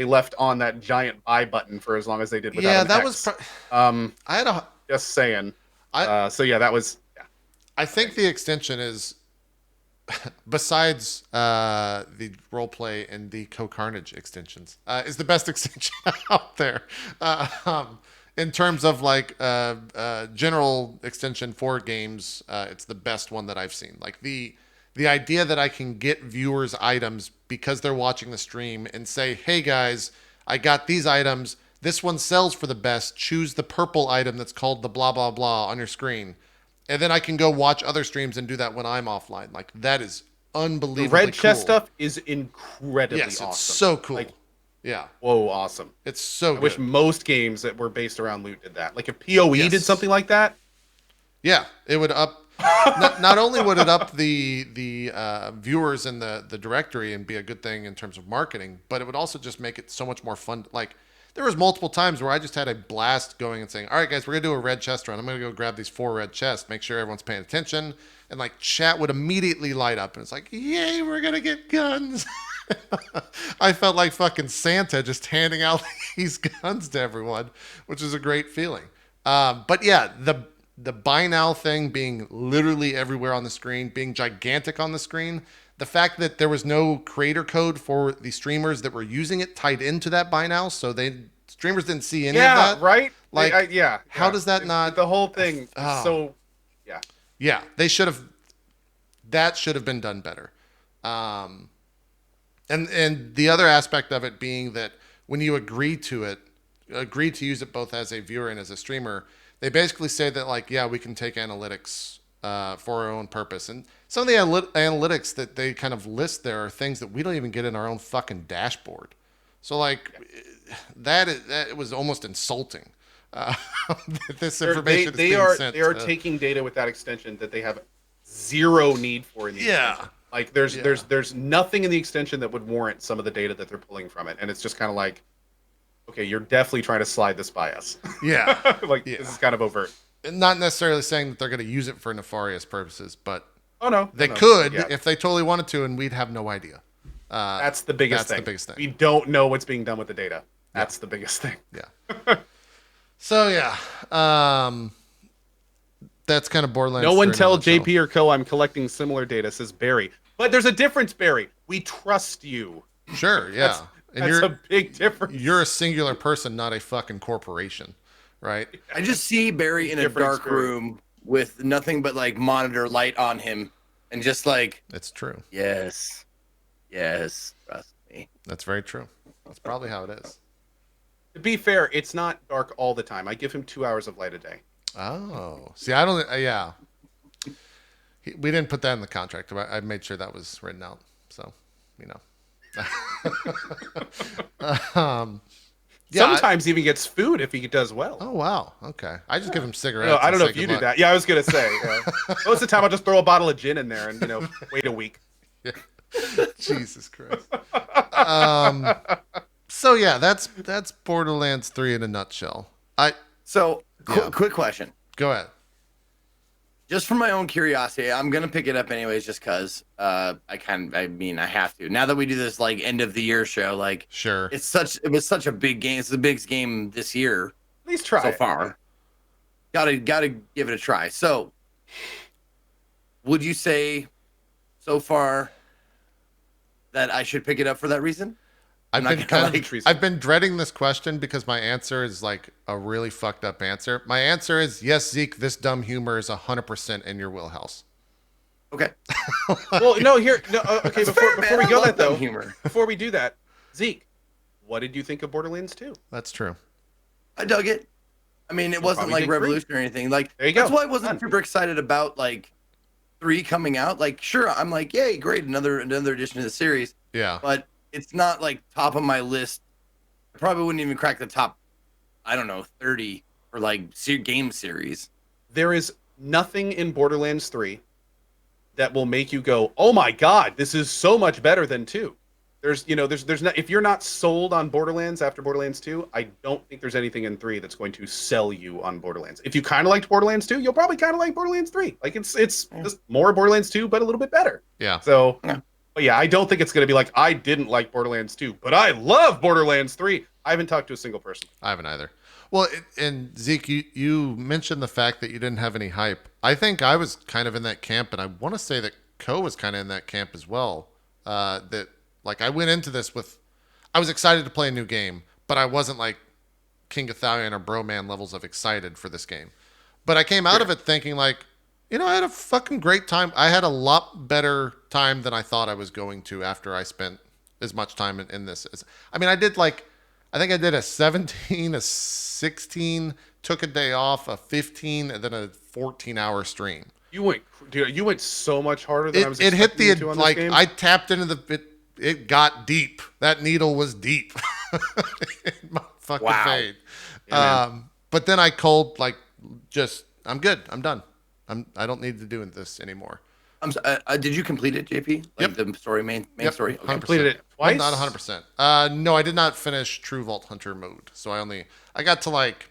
left on that giant buy button for as long as they did without an X. I had a just saying. So yeah, that was. Yeah. I think the extension is, besides the roleplay and the Co-Carnage extensions, is the best extension out there. In terms of like general extension for games, it's the best one that I've seen. Like the idea that I can get viewers items because they're watching the stream and say, hey guys, I got these items. This one sells for the best. Choose the purple item that's called the blah, blah, blah on your screen. And then I can go watch other streams and do that when I'm offline. Like, that is unbelievably cool. The red chest stuff is incredibly awesome. Yes, it's so cool. Like, yeah. Whoa, awesome. It's so good. I wish most games that were based around loot did that. Like, if PoE did something like that. Yeah, it would up... not only would it up the viewers in the directory and be a good thing in terms of marketing, but it would also just make it so much more fun. Like, there was multiple times where I just had a blast going and saying, all right, guys, we're going to do a red chest run. I'm going to go grab these 4 red chests, make sure everyone's paying attention. And, like, chat would immediately light up. And it's like, yay, we're going to get guns. I felt like fucking Santa just handing out these guns to everyone, which is a great feeling. But, yeah, the buy now thing being literally everywhere on the screen, being gigantic on the screen, the fact that there was no creator code for the streamers that were using it tied into that buy now, so streamers didn't see any of that. Yeah, right? Like, yeah. How does that not... The whole thing is so... Yeah. Yeah, they should have... That should have been done better. And the other aspect of it being that when you agree to use it both as a viewer and as a streamer, they basically say that, like, yeah, we can take analytics for our own purpose. And some of the analytics that they kind of list there are things that we don't even get in our own fucking dashboard. So, like, that was almost insulting. This information is being sent. They are taking data with that extension that they have zero need for in the extension. Like, there's nothing in the extension that would warrant some of the data that they're pulling from it. And it's just kind of like, okay, you're definitely trying to slide this by us. Yeah. This is kind of overt. Not necessarily saying that they're going to use it for nefarious purposes, but they could could if they totally wanted to, and we'd have no idea. That's the biggest thing. We don't know what's being done with the data. That's the biggest thing. Yeah. So, yeah. That's kind of Borderlands. No one tell JP or Co. I'm collecting similar data, says Barry. But there's a difference, Barry. We trust you. Sure, yeah. That's a big difference. You're a singular person, not a fucking corporation, right? I just see Barry in a dark room with nothing but like monitor light on him, and just like, It's true. yes, trust me. That's very true. That's probably how it is. To be fair, it's not dark all the time. I give him 2 hours of light a day. Oh, see, I don't. Yeah, we didn't put that in the contract. But I made sure that was written out. So, you know. Yeah, Sometimes he even gets food if he does well. Oh wow. Okay. I just give him cigarettes. No, I don't know and if say you good do luck. that. Yeah, I was gonna say. Most of the time, I'll just throw a bottle of gin in there and wait a week. Yeah. Jesus Christ. So yeah, that's Borderlands 3 in a nutshell. Quick question. Go ahead. Just for my own curiosity, I'm gonna pick it up anyways, just cause I have to. Now that we do this like end of the year show, like sure, it was such a big game. It's the biggest game this year. At least try so it. far. Gotta give it a try. So, would you say so far that I should pick it up for that reason? I've been dreading this question because my answer is like a really fucked up answer. My answer is yes, Zeke. This dumb humor is 100% in your wheelhouse. Okay. Well, no, here, no. Okay, before we go that though, humor. Before we do that, Zeke, what did you think of Borderlands 2? That's true. I dug it. I mean, it wasn't like revolutionary or anything. Like there you go. That's why I wasn't super excited about like 3 coming out. Like, sure, I'm like, yay, great, another addition to the series. Yeah. But it's not like top of my list. I probably wouldn't even crack the top, I don't know, 30 for like game series. There is nothing in Borderlands 3 that will make you go, "Oh my god, this is so much better than 2." There's not, if you're not sold on Borderlands after Borderlands 2, I don't think there's anything in 3 that's going to sell you on Borderlands. If you kind of liked Borderlands 2, you'll probably kind of like Borderlands 3. Like it's just more Borderlands 2, but a little bit better. Yeah. So, but yeah, I don't think it's going to be like, I didn't like Borderlands 2, but I love Borderlands 3. I haven't talked to a single person. I haven't either. Well, and Zeke, you mentioned the fact that you didn't have any hype. I think I was kind of in that camp, and I want to say that Co was kind of in that camp as well. That like I went into this with, I was excited to play a new game, but I wasn't like King Ithalian or Broman levels of excited for this game. But I came out of it thinking like, I had a fucking great time. I had a lot better time than I thought I was going to after I spent as much time in this. I mean, I think I did a 17, a 16, took a day off, a 15, and then a 14-hour stream. You went so much harder than I was expecting. It hit the, you to on like, this game. I tapped into it got deep. That needle was deep. In my fucking fade. Yeah, but then I called, like, I'm good. I'm done. I don't need to do this anymore. Did you complete it, JP? Like the story, main story? Okay. Completed it twice? Well, not 100%. No, I did not finish True Vault Hunter mode. So I got to like,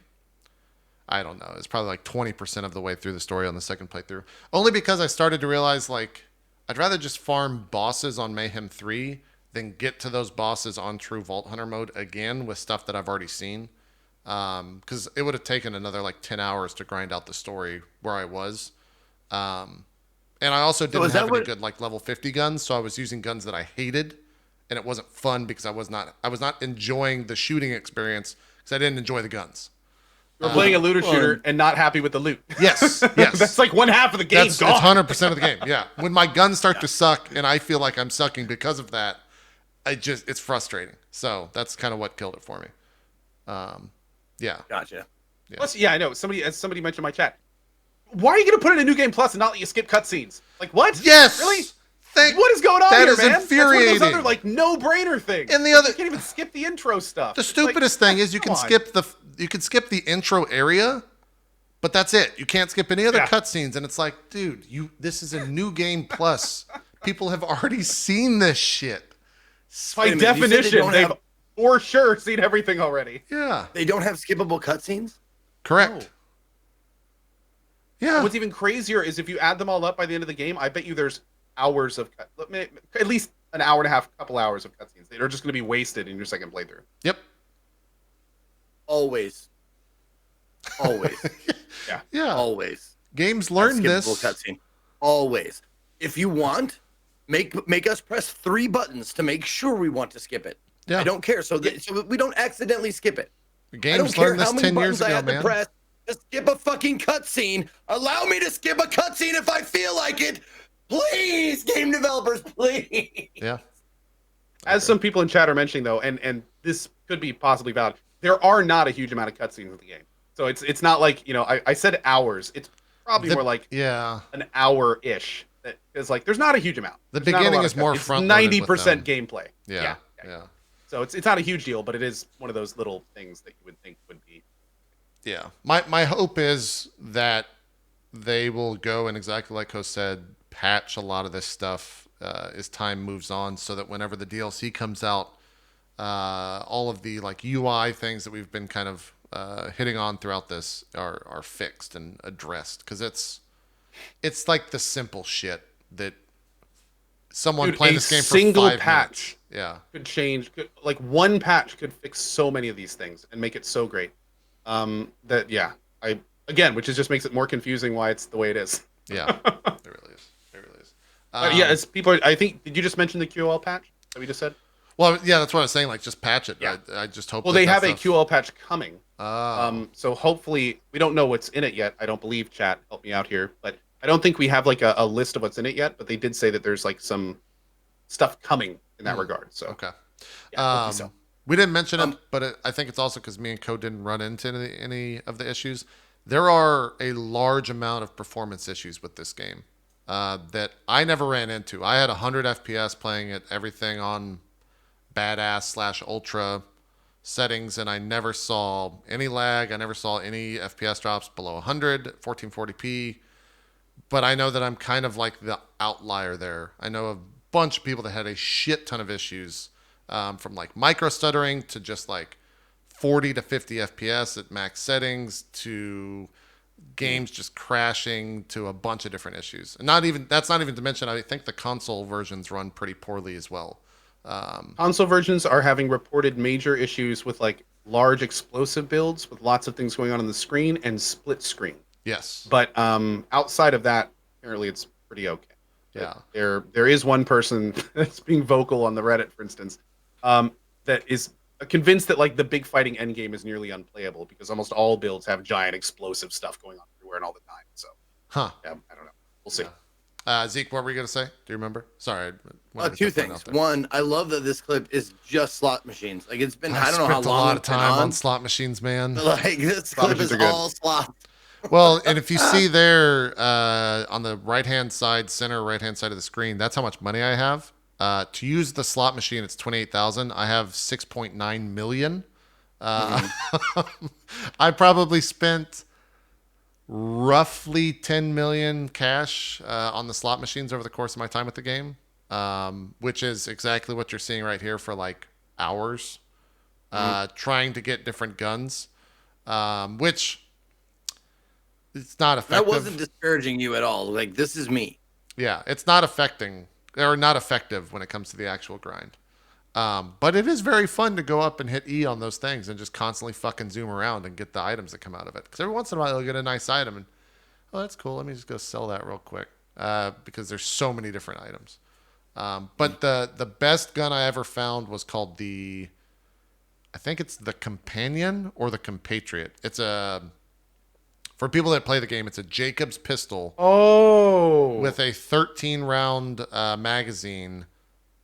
I don't know. It's probably like 20% of the way through the story on the second playthrough. Only because I started to realize like, I'd rather just farm bosses on Mayhem 3 than get to those bosses on True Vault Hunter mode again with stuff that I've already seen. Because it would have taken another like 10 hours to grind out the story where I was. And I also didn't have any good like level 50 guns, so I was using guns that I hated, and it wasn't fun because I was not enjoying the shooting experience because I didn't enjoy the guns. You're playing a looter shooter and not happy with the loot. Yes. That's like one half of the game. It's 100% of the game. Yeah. When my guns start to suck and I feel like I'm sucking because of that, it's frustrating. So that's kind of what killed it for me. Yeah. Gotcha. Yeah. Plus, yeah, I know. Somebody mentioned in my chat. Why are you going to put in a new game plus and not let you skip cutscenes? Like what? Yes. Really? What is going on that here, is man? infuriating. That's one of those other like no-brainer things. And the other, you can't even skip the intro stuff. The stupidest thing is you can skip the intro area, but that's it. You can't skip any other cutscenes, and it's like, dude, this is a new game plus. People have already seen this shit. By definition, they've for sure seen everything already. Yeah. They don't have skippable cutscenes? Correct. No. Yeah. What's even crazier is if you add them all up by the end of the game, I bet you there's hours of at least an hour and a half, couple hours of cutscenes that are just going to be wasted in your second playthrough. Yep. Always. Yeah. Always. Games learn this. Cutscene. Always. If you want, make us press 3 buttons to make sure we want to skip it. Yeah. I don't care. So we don't accidentally skip it. Games learned this 10 years ago, man. To skip a fucking cutscene. Allow me to skip a cutscene if I feel like it. Please, game developers, please. Yeah. As some people in chat are mentioning though, and this could be possibly valid, there are not a huge amount of cutscenes in the game. So it's not like, I said hours. It's probably more like an hour-ish. Because like there's not a huge amount. The There's not a beginning lot is of more it's front-loaded with 90% them. gameplay. Yeah. So it's not a huge deal, but it is one of those little things that you would think would be. Yeah. My hope is that they will go and, exactly like Ho said, patch a lot of this stuff as time moves on, so that whenever the DLC comes out, all of the like UI things that we've been kind of hitting on throughout this are fixed and addressed, because it's like the simple shit that someone playing this game for 5 single minutes. patch could change. Like one patch could fix so many of these things and make it so great. Which just makes it more confusing why it's the way it is. Yeah, it really is. It really is. As people, I think, did you just mention the QL patch that we just said? Well, yeah, that's what I was saying. Like, just patch it. Yeah. I just hope. Well, they have a QL patch coming. Oh. So hopefully, we don't know what's in it yet. I don't believe. Chat, help me out here. But I don't think we have like a list of what's in it yet. But they did say that there's like some stuff coming in that regard. So okay. Yeah, so. We didn't mention it, but I think it's also because me and Code didn't run into any of the issues. There are a large amount of performance issues with this game that I never ran into. I had 100 FPS playing it, everything on badass / ultra settings, and I never saw any lag. I never saw any FPS drops below 100, 1440p. But I know that I'm kind of like the outlier there. I know a bunch of people that had a shit ton of issues, from like micro stuttering to just like 40 to 50 FPS at max settings to games just crashing to a bunch of different issues. And that's not even to mention, I think the console versions run pretty poorly as well. Console versions are having reported major issues with like large explosive builds with lots of things going on the screen and split screen. Yes. But outside of that, apparently it's pretty okay. Yeah. There is one person that's being vocal on the Reddit, for instance, that is convinced that like the big fighting endgame is nearly unplayable because almost all builds have giant explosive stuff going on everywhere and all the time. So, yeah, I don't know. We'll see. Zeke, what were you gonna say? Do you remember? Sorry. Two things. One, I love that this clip is just slot machines. Like it's been, I don't know how spent a long lot of it's been time on slot machines, man. But, like this clip is all slots. Well, and if you see there on the right-hand side, center right-hand side of the screen, that's how much money I have. To use the slot machine, it's 28,000. I have 6.9 million. I probably spent roughly 10 million cash on the slot machines over the course of my time with the game, which is exactly what you're seeing right here for like hours, trying to get different guns, which it's not effective. That wasn't disparaging you at all. Like this is me. Yeah, it's not not effective when it comes to the actual grind. But it is very fun to go up and hit E on those things and just constantly fucking zoom around and get the items that come out of it. Because every once in a while you'll get a nice item and, oh, that's cool. Let me just go sell that real quick. Because there's so many different items. But the best gun I ever found was called I think it's the Companion or the Compatriot. It's for people that play the game, it's a Jacobs pistol. Oh. With a 13-round magazine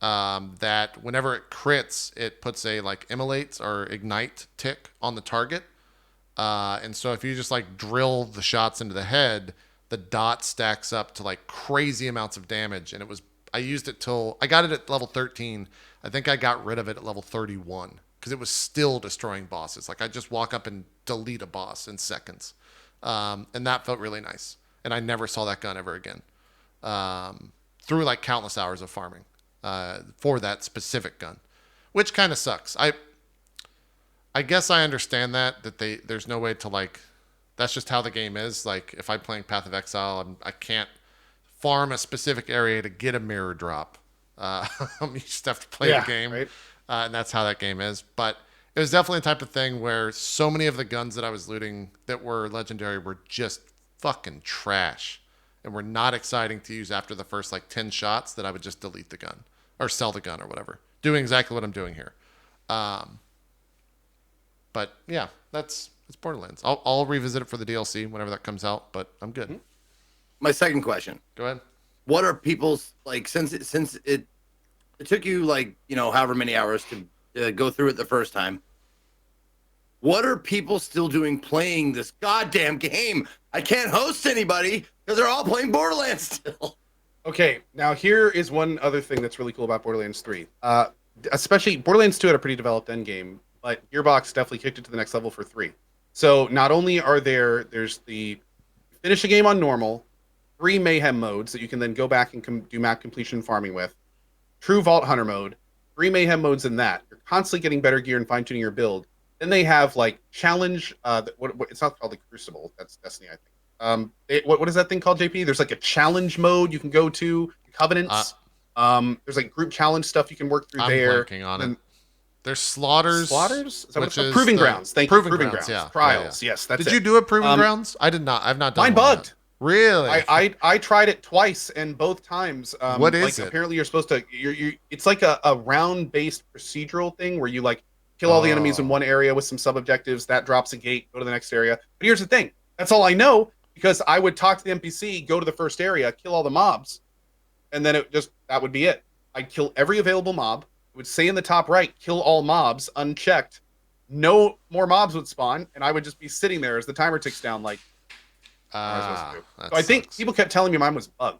that whenever it crits, it puts a like immolates or ignite tick on the target. And so if you just like drill the shots into the head, the dot stacks up to like crazy amounts of damage. And I used it till I got it at level 13. I think I got rid of it at level 31 because it was still destroying bosses. Like I just walk up and delete a boss in seconds. And that felt really nice. And I never saw that gun ever again. Through like countless hours of farming for that specific gun, which kind of sucks. I guess I understand that there's no way to like, that's just how the game is. Like if I'm playing Path of Exile, I can't farm a specific area to get a mirror drop. You just have to play the game. Right? And that's how that game is. But it was definitely the type of thing where so many of the guns that I was looting that were legendary were just fucking trash and were not exciting to use after the first like 10 shots that I would just delete the gun or sell the gun or whatever. Doing exactly what I'm doing here. But yeah, it's Borderlands. I'll revisit it for the DLC whenever that comes out, but I'm good. My second question. Go ahead. what are people's like since it took you like however many hours to go through it the first time? What are people still doing playing this goddamn game? I can't host anybody because they're all playing Borderlands still. Okay, now here is one other thing that's really cool about Borderlands 3. Especially Borderlands 2 had a pretty developed endgame, but Gearbox definitely kicked it to the next level for 3. So not only are there's the finish a game on normal, 3 mayhem modes that you can then go back and do map completion farming with, true Vault Hunter mode, 3 mayhem modes in that. You're constantly getting better gear and fine-tuning your build. Then they have like challenge. It's not called the Crucible. That's Destiny, I think. What is that thing called, JP? There's like a challenge mode you can go to. Covenants. There's like group challenge stuff you can work through there. I'm blanking on it. There's slaughters. Slaughters? Which is Proving grounds. Thank you. Proving grounds. Yeah. Trials. Yeah. Yes, that's Did it. you do a proving grounds? I did not. I've not done mine one bugged. Yet. Really? I tried it twice, and both times. What is it? Apparently, you're supposed to. It's like a round-based procedural thing where you like kill all the enemies in one area with some sub-objectives. That drops a gate. Go to the next area. But here's the thing. That's all I know because I would talk to the NPC, go to the first area, kill all the mobs, and then that would be it. I'd kill every available mob. It would say in the top right, kill all mobs, unchecked. No more mobs would spawn, and I would just be sitting there as the timer ticks down like, so I think people kept telling me mine was bugged.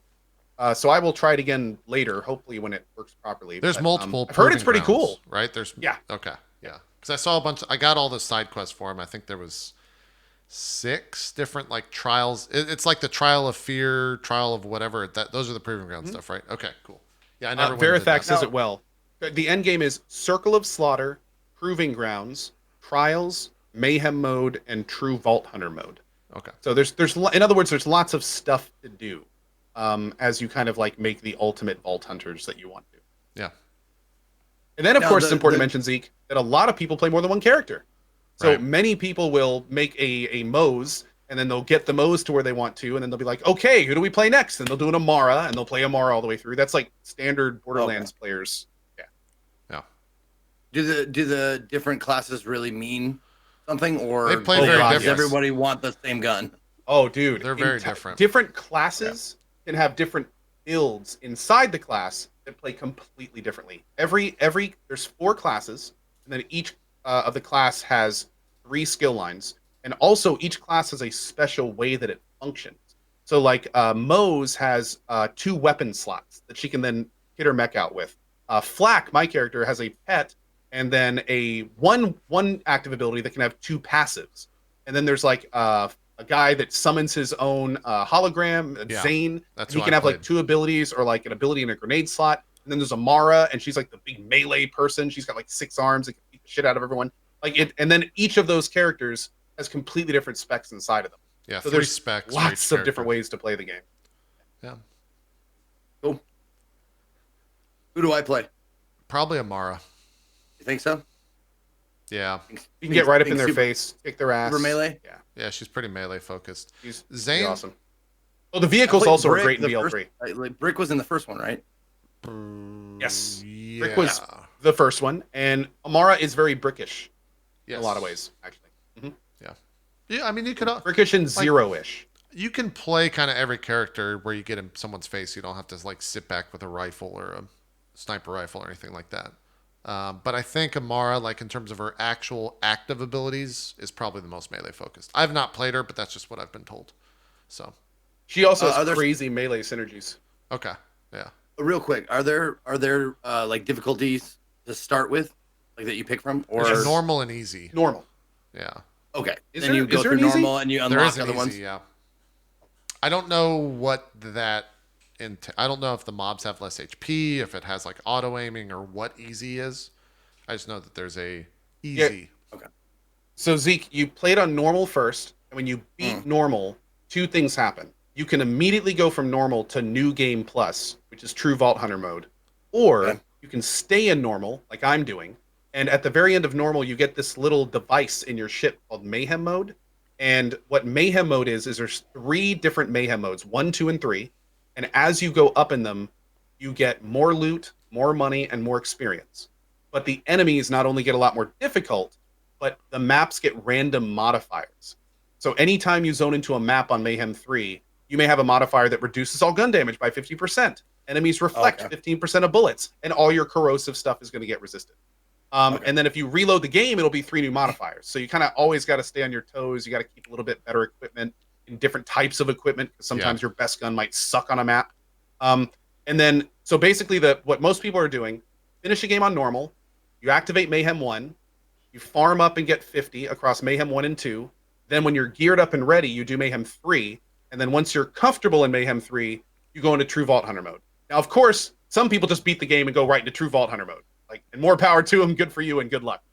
So I will try it again later, hopefully when it works properly. There's multiple. I've heard it's pretty grounds, cool, right? There's yeah. Okay, yeah. Because I saw a bunch. I got all the side quests for him. I think there was 6 different like trials. It's like the trial of fear, trial of whatever. Those are the proving ground stuff, right? Okay, cool. Yeah, I never. Verithax says it well. The end game is Circle of Slaughter, Proving Grounds, Trials, Mayhem mode, and True Vault Hunter mode. Okay. So there's in other words, there's lots of stuff to do, as you kind of like make the ultimate Vault Hunters that you want to. Yeah. And then of course it's important to mention, Zeke, that a lot of people play more than one character. So many people will make a Mose, and then they'll get the Mose to where they want to, and then they'll be like, okay, who do we play next? And they'll do an Amara, and they'll play Amara all the way through. That's like standard Borderlands players. Yeah. Yeah. Do the different classes really mean something, or they play very different? Does everybody want the same gun? Oh, dude, they're very different. Different classes can have different builds inside the class that play completely differently. There's 4 classes, and then each of the class has 3 skill lines, and also each class has a special way that it functions. So like Mose has 2 weapon slots that she can then hit her mech out with. Flack, my character, has a pet, and then a one active ability that can have 2 passives. And then there's like a guy that summons his own hologram, Zane. He can have like 2 abilities, or like an ability in a grenade slot. And then there's Amara, and she's like the big melee person. She's got like 6 arms that can beat the shit out of everyone. And then each of those characters has completely different specs inside of them. Yeah, so 3 there's specs. Lots of different ways to play the game. Yeah. Cool. Who do I play? Probably Amara. You think so? Yeah. You can get right up in their face, kick their ass. Super melee? Yeah. Yeah, she's pretty melee focused. She's Zane. awesome. Well, the vehicles also are great in BL3. Like Brick was in the first one, right? Yes. Yeah. Brick was the first one, and Amara is very brickish in a lot of ways, actually. Mm-hmm. Yeah. Yeah, I mean, you could brickish and zero-ish. You can play kind of every character where you get in someone's face. You don't have to like sit back with a rifle or a sniper rifle or anything like that. But I think Amara, like in terms of her actual active abilities, is probably the most melee focused. I've not played her, but that's just what I've been told. So she also has crazy melee synergies. Okay. Yeah. Real quick, are there like difficulties to start with, like that you pick from, or there's normal and easy? Normal. Yeah. Okay. Then you go through normal and you unlock other ones. Yeah. I don't know what that. I don't know if the mobs have less HP, if it has like auto aiming, or what easy is. I just know that there's a easy. Yeah. Okay. So Zeke, you played on normal first, and when you beat normal, 2 things happen. You can immediately go from normal to New Game Plus, which is True Vault Hunter mode, or you can stay in normal, like I'm doing. And at the very end of normal, you get this little device in your ship called Mayhem mode. And what Mayhem mode is there's 3 different Mayhem modes, 1, 2, and 3. And as you go up in them, you get more loot, more money, and more experience. But the enemies not only get a lot more difficult, but the maps get random modifiers. So anytime you zone into a map on Mayhem 3, you may have a modifier that reduces all gun damage by 50%. Enemies reflect 15% of bullets, and all your corrosive stuff is going to get resisted. And then if you reload the game, it'll be 3 new modifiers. So you kind of always got to stay on your toes. You got to keep a little bit better equipment in different types of equipment, because sometimes your best gun might suck on a map. And then, so basically, what most people are doing, finish a game on normal, you activate Mayhem 1, you farm up and get 50 across Mayhem 1 and 2. Then when you're geared up and ready, you do Mayhem 3. And then once you're comfortable in Mayhem 3, you go into True Vault Hunter mode. Now, of course, some people just beat the game and go right into True Vault Hunter mode. Like, and more power to them, good for you and good luck.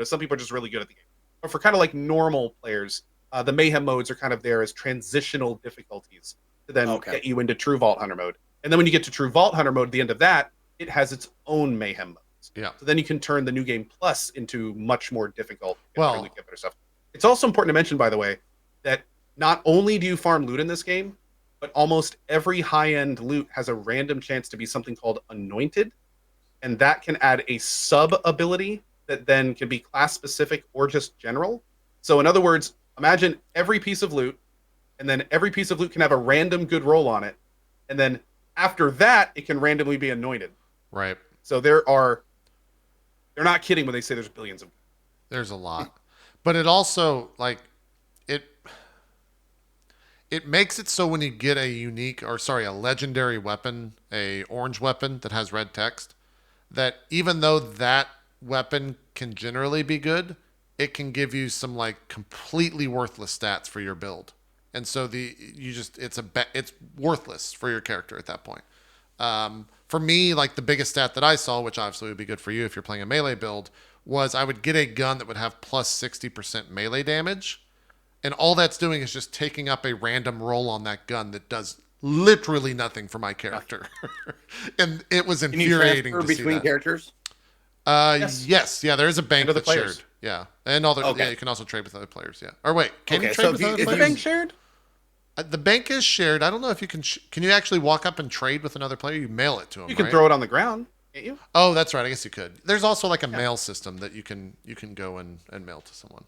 Some people are just really good at the game. But for kind of like normal players, the Mayhem modes are kind of there as transitional difficulties to then get you into True Vault Hunter mode. And then when you get to True Vault Hunter mode, at the end of that, it has its own Mayhem modes. Yeah. So then you can turn the New Game Plus into much more difficult. Well, get better stuff. It's also important to mention, by the way, that not only do you farm loot in this game, but almost every high-end loot has a random chance to be something called Anointed, and that can add a sub-ability that then can be class-specific or just general. So in other words, imagine every piece of loot, and then every piece of loot can have a random good roll on it, and then after that, it can randomly be anointed. Right. So they're not kidding when they say there's billions of them. There's a lot. But it also, it makes it so when you get a legendary weapon, a orange weapon that has red text, that even though that weapon can generally be good, it can give you some like completely worthless stats for your build. And so it's worthless for your character at that point. For me, like the biggest stat that I saw, which obviously would be good for you if you're playing a melee build, was I would get a gun that would have plus 60% melee damage. And all that's doing is just taking up a random roll on that gun that does literally nothing for my character. And it was infuriating to see between that. characters? Yes. Yeah, there is a bank And other that's players. shared. Yeah. And you can also trade with other players, yeah. Or wait, can you trade with other Is players? the bank shared? The bank is shared. I don't know if you can can you actually walk up and trade with another player? You mail it to them, You can right? throw it on the ground, can't you? Oh, that's right. I guess you could. There's also like a mail system that you can go and mail to someone.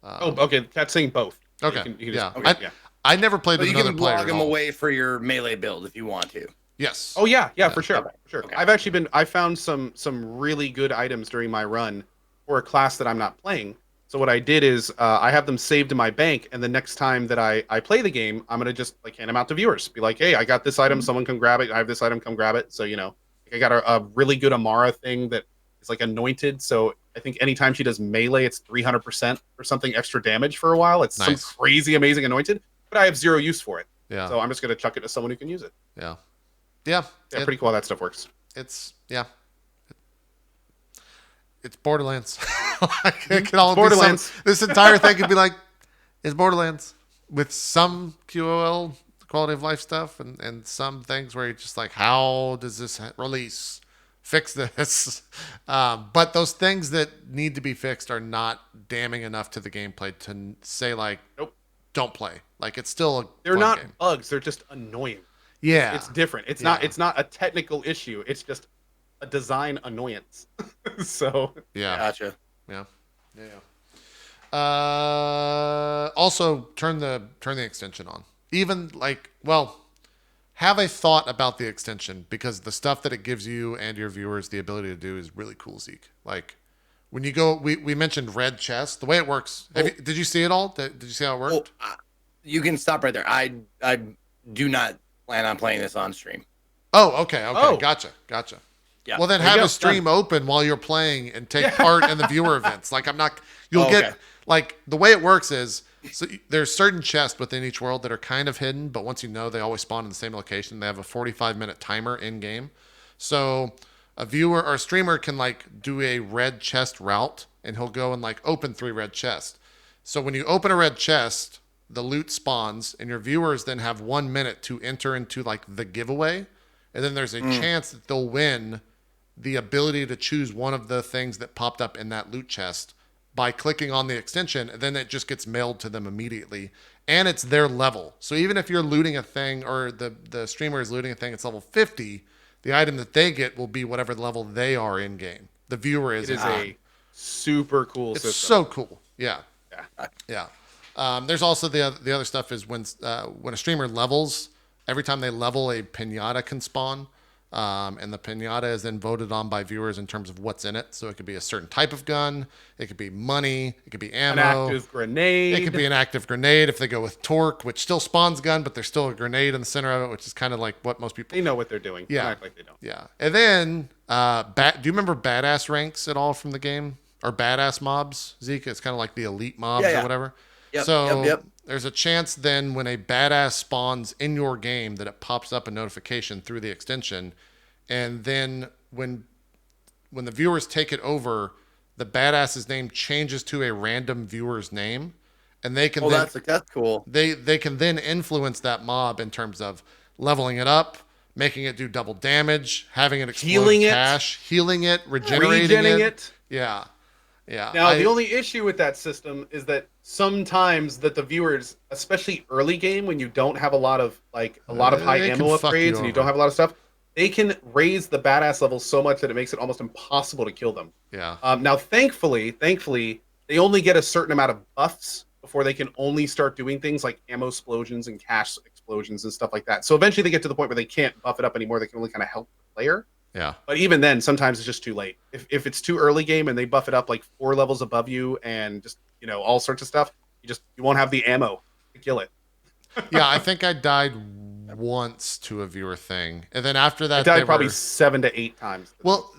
Okay. That's saying both. Okay. You can Yeah. yeah. I never played But with you another can player log at them all. away for your melee build if you want to. Yes. Oh yeah, for sure. I've actually I found some really good items during my run for a class that I'm not playing. So what I did is I have them saved in my bank, and the next time that I play the game, I'm gonna just like hand them out to viewers. Be like, hey, I got this item, someone come grab it. I have this item, come grab it. So I got a really good Amara thing that is like anointed. So I think anytime she does melee, it's 300% or something extra damage for a while. It's some crazy amazing anointed, but I have zero use for it. Yeah. So I'm just gonna chuck it to someone who can use it. Yeah. Yeah, pretty cool how that stuff works. It's Borderlands. It can all Borderlands. This entire thing could be like, it's Borderlands with some QOL quality of life stuff and some things where you're just like, how does this release? Fix this. But those things that need to be fixed are not damning enough to the gameplay to say like, nope, don't play. Like it's still a They're fun not game. bugs. They're just annoying. Yeah. It's different. It's not a technical issue. It's just a design annoyance. So yeah. Gotcha. Yeah. Also turn the extension on. Even have a thought about the extension, because the stuff that it gives you and your viewers the ability to do is really cool, Zeke. Like when you go, we mentioned red chest. The way it works. Did you see it all? Did you see how it worked? You can stop right there. I do not plan on playing this on stream. Oh, okay. Gotcha. Yeah. Well, then have a stream open while you're playing and take part in the viewer events. Like you'll get like the way it works is, so there's certain chests within each world that are kind of hidden, but once they always spawn in the same location. They have a 45-minute timer in game. So a viewer or a streamer can like do a red chest route, and he'll go and like open 3 red chests. So when you open a red chest, the loot spawns, and your viewers then have 1 minute to enter into like the giveaway. And then there's a chance that they'll win the ability to choose one of the things that popped up in that loot chest by clicking on the extension, and then it just gets mailed to them immediately. And it's their level. So even if you're looting a thing, or the streamer is looting a thing, it's level 50, the item that they get will be whatever level they are in game. The viewer is. It is a super cool system. It's so cool. Yeah. There's also the other stuff is when a streamer levels, every time they level, a pinata can spawn. And the pinata is then voted on by viewers in terms of what's in it. So it could be a certain type of gun, it could be money, it could be ammo, an active grenade. It could be an active grenade if they go with torque, which still spawns gun, but there's still a grenade in the center of it, which is kind of like what most people. They know what they're doing. Yeah, Don't act like they don't. Yeah, and then do you remember badass ranks at all from the game or badass mobs? Zeke, it's kind of like the elite mobs or whatever. Yep, So yep. there's a chance then when a badass spawns in your game that it pops up a notification through the extension. And then when the viewers take it over, the badass's name changes to a random viewer's name, and they can. That's cool. They can then influence that mob in terms of leveling it up, making it do double damage, having it explode healing it, regenerating it. Yeah. Now the only issue with that system is that sometimes that the viewers, especially early game when you don't have a lot of high ammo upgrades and you don't have a lot of stuff. They can raise the badass level so much that it makes it almost impossible to kill them. Yeah. Now, thankfully, they only get a certain amount of buffs before they can only start doing things like ammo explosions and cash explosions and stuff like that. So eventually they get to the point where they can't buff it up anymore. They can only kind of help the player. Yeah. But even then, sometimes it's just too late. If it's too early game and they buff it up like 4 levels above you and just, all sorts of stuff, you won't have the ammo to kill it. Yeah, I think I died once to a viewer thing, and then after that, I died probably 7 to 8 times. Well,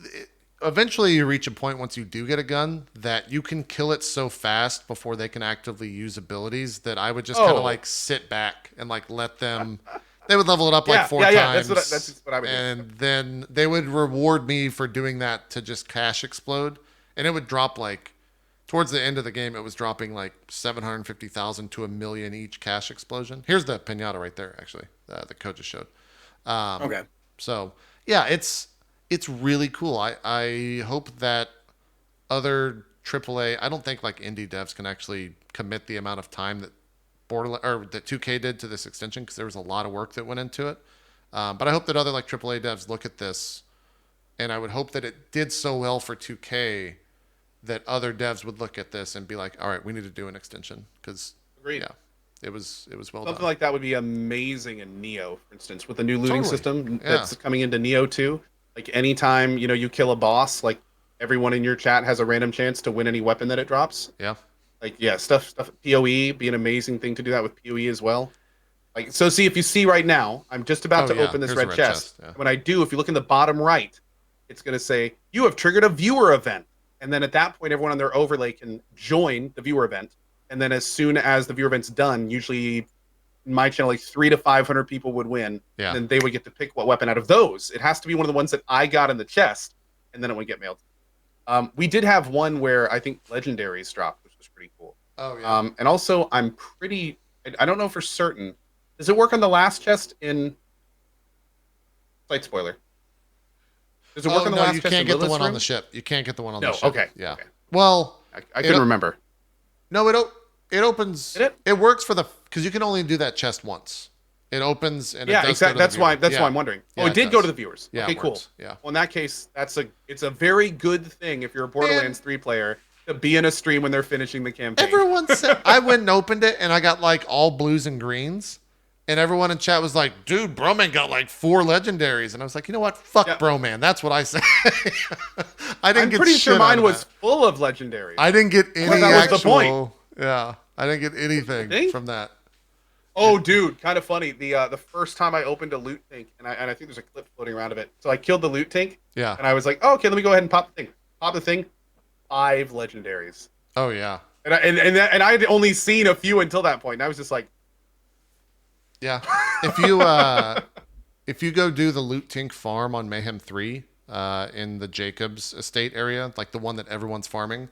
eventually you reach a point once you do get a gun that you can kill it so fast before they can actively use abilities that I would just kind of like sit back and like let them. They would level it up like 4 times. That's what I would do. And then they would reward me for doing that to just cash explode, and it would drop like. Towards the end of the game, it was dropping like 750,000 to 1 million each cash explosion. Here's the pinata right there, actually, the code just showed. Okay. So yeah, it's really cool. I hope that other AAA. I don't think like indie devs can actually commit the amount of time that Borderlands or that 2K did to this extension because there was a lot of work that went into it. But I hope that other like AAA devs look at this, and I would hope that it did so well for 2K. That other devs would look at this and be like, all right, we need to do an extension because it was well done. Something like that would be amazing in Nioh, for instance, with the new looting system that's coming into Nioh 2. Like anytime, you kill a boss, like everyone in your chat has a random chance to win any weapon that it drops. Yeah. Like stuff PoE be an amazing thing to do that with PoE as well. Like so see if you see right now, I'm just about to open this red chest. When I do, if you look in the bottom right, it's going to say you have triggered a viewer event. And then at that point, everyone on their overlay can join the viewer event. And then as soon as the viewer event's done, usually in my channel, like 300 to 500 people would win. Yeah. And they would get to pick what weapon out of those. It has to be one of the ones that I got in the chest, and then it would get mailed. We did have one where I think legendaries dropped, which was pretty cool. Oh, yeah. And also, I don't know for certain. Does it work on the last chest in... Slight spoiler. Does it work on the last you chest can't in get the Lilith's one on room? the ship. You can't get the one on the No, ship. okay. Yeah. Okay. Well, I couldn't remember. No, it opens. Did it? It works for because you can only do that chest once. It opens and it does exactly. That's why I'm wondering. Yeah, it did go to the viewers. Yeah, okay, cool. works. Yeah. Well, in that case, it's a very good thing if you're a Borderlands 3 player to be in a stream when they're finishing the campaign. Everyone said I went and opened it and I got like all blues and greens. And everyone in chat was like, dude, Broman got like 4 legendaries. And I was like, you know what? Fuck Broman. That's what I say. I'm pretty sure mine was full of legendaries. I didn't get any that was the point. Yeah. I didn't get anything from that. Oh, dude, kind of funny. The first time I opened a loot tank, and I think there's a clip floating around of it. So I killed the loot tank. Yeah. And I was like, oh, okay, let me go ahead and pop the thing. Pop the thing. 5 legendaries. Oh, yeah. And I had only seen a few until that point. And I was just like, yeah. If you go do the Loot Tink farm on Mayhem 3 in the Jacobs estate area, like the one that everyone's farming.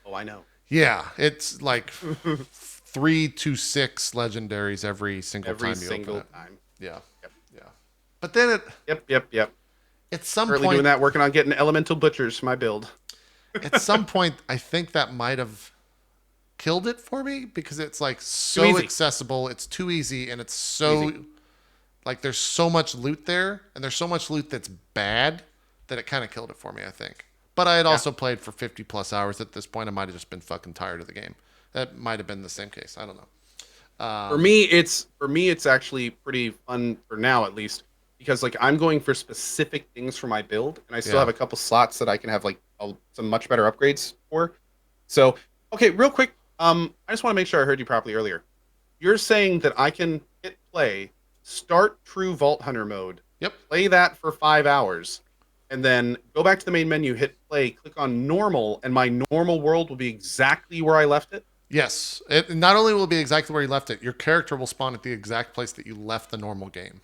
Oh, I know. Yeah, it's like 3 to 6 legendaries every single time you open it. Yeah. Yep. Yeah. But then it Yep. At some Currently point doing that, working on getting elemental butchers for my build. At some point I think that might have killed it for me because it's like so accessible, it's too easy, and it's so like there's so much loot there, and there's so much loot that's bad that it kind of killed it for me, I think. But I had also played for 50 plus hours at this point. I might have just been fucking tired of the game. That might have been the same case. I don't know. For me, it's actually pretty fun for now, at least, because like I'm going for specific things for my build, and I still have a couple slots that I can have like some much better upgrades for. So, okay, real quick, I just want to make sure I heard you properly earlier. You're saying that I can hit play, start true Vault Hunter mode, play that for 5 hours, and then go back to the main menu, hit play, click on normal, and my normal world will be exactly where I left it? Yes. It not only will it be exactly where you left it, your character will spawn at the exact place that you left the normal game.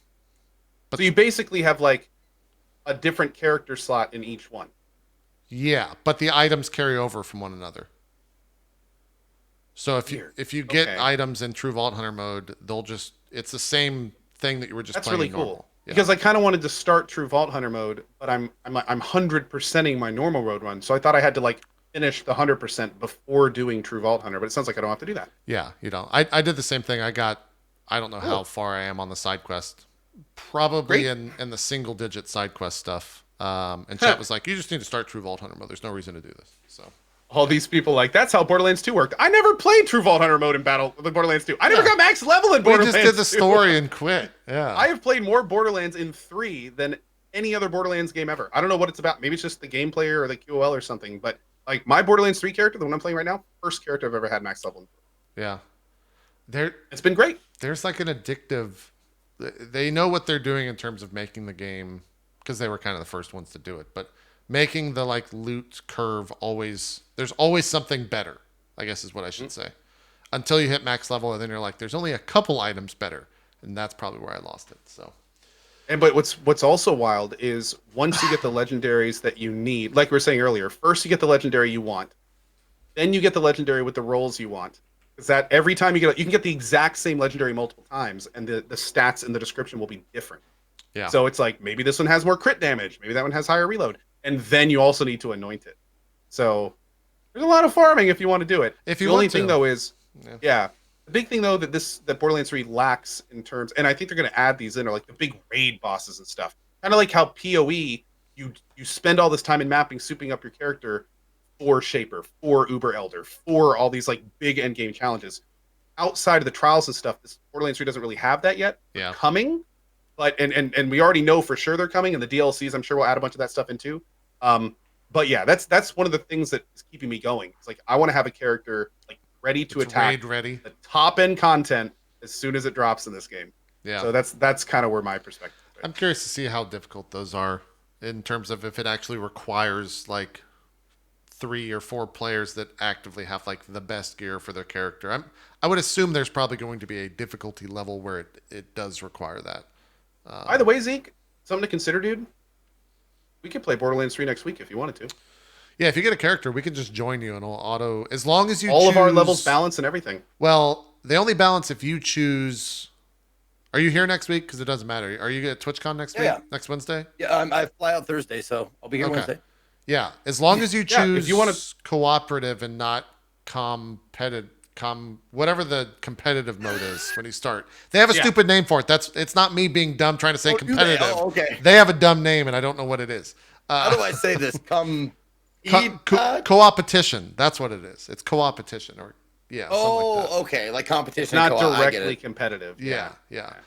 But so you basically have like a different character slot in each one. Yeah, but the items carry over from one another. So if you get items in True Vault Hunter mode, it's the same thing that you were just playing. That's really normal. cool. Yeah. Because I kind of wanted to start True Vault Hunter mode, but I'm 100%ing my normal road run, so I thought I had to like finish the 100% before doing True Vault Hunter, but it sounds like I don't have to do that. Yeah, you don't. I did the same thing. I don't know how far I am on the side quest. Probably in the single digit side quest stuff. And chat was like, you just need to start True Vault Hunter mode. There's no reason to do this. So all these people like, that's how Borderlands 2 worked. I never played True Vault Hunter mode in battle with Borderlands 2. I never got max level in Borderlands 2. We just did the story and quit. Yeah. I have played more Borderlands in 3 than any other Borderlands game ever. I don't know what it's about. Maybe it's just the gameplay or the QOL or something, but like my Borderlands 3 character, the one I'm playing right now, first character I've ever had max level. Yeah. It's been great. There's like an addictive, they know what they're doing in terms of making the game, because they were kind of the first ones to do it, but making the like loot curve there's always something better, I guess is what I should say, until you hit max level, and then you're like, there's only a couple items better, and that's probably where I lost it. So, but what's also wild is once you get the legendaries that you need, like we were saying earlier, first you get the legendary you want, then you get the legendary with the rolls you want. Is that every time you can get the exact same legendary multiple times, and the stats in the description will be different. Yeah. So it's like maybe this one has more crit damage, maybe that one has higher reload, and then you also need to anoint it. So there's a lot of farming if you want to do it. If you the only want to. thing though is, the big thing though that Borderlands 3 lacks in terms, and I think they're going to add these in, are like the big raid bosses and stuff. Kind of like how PoE, you spend all this time in mapping, souping up your character for Shaper, for Uber Elder, for all these like big end game challenges. Outside of the trials and stuff, this Borderlands 3 doesn't really have that yet. Yeah. Coming, but and we already know for sure they're coming, and the DLCs I'm sure will add a bunch of that stuff in too. But yeah, that's one of the things that is keeping me going. It's like I want to have a character like ready to attack ready. The top end content as soon as it drops in this game. Yeah. So that's kind of where my perspective is. I'm curious to see how difficult those are in terms of if it actually requires like 3 or 4 players that actively have like the best gear for their character. I would assume there's probably going to be a difficulty level where it does require that. By the way, Zeke, something to consider, dude. We could play Borderlands 3 next week if you wanted to. Yeah, if you get a character, we can just join you and it'll auto, as long as you all choose, of our levels balance and everything. Well, they only balance if you choose. Are you here next week? Because it doesn't matter. Are you at TwitchCon next week? Next Wednesday? Yeah, I fly out Thursday, so I'll be here Wednesday. Yeah, as long as you choose if you want to cooperative and not competitive, whatever the competitive mode is when you start. They have a stupid name for it. It's not me being dumb trying to say competitive. Oh, okay. They have a dumb name and I don't know what it is. How do I say this? Co-opetition. That's what it is. It's co-opetition or okay, like competition. Not directly competitive. Yeah.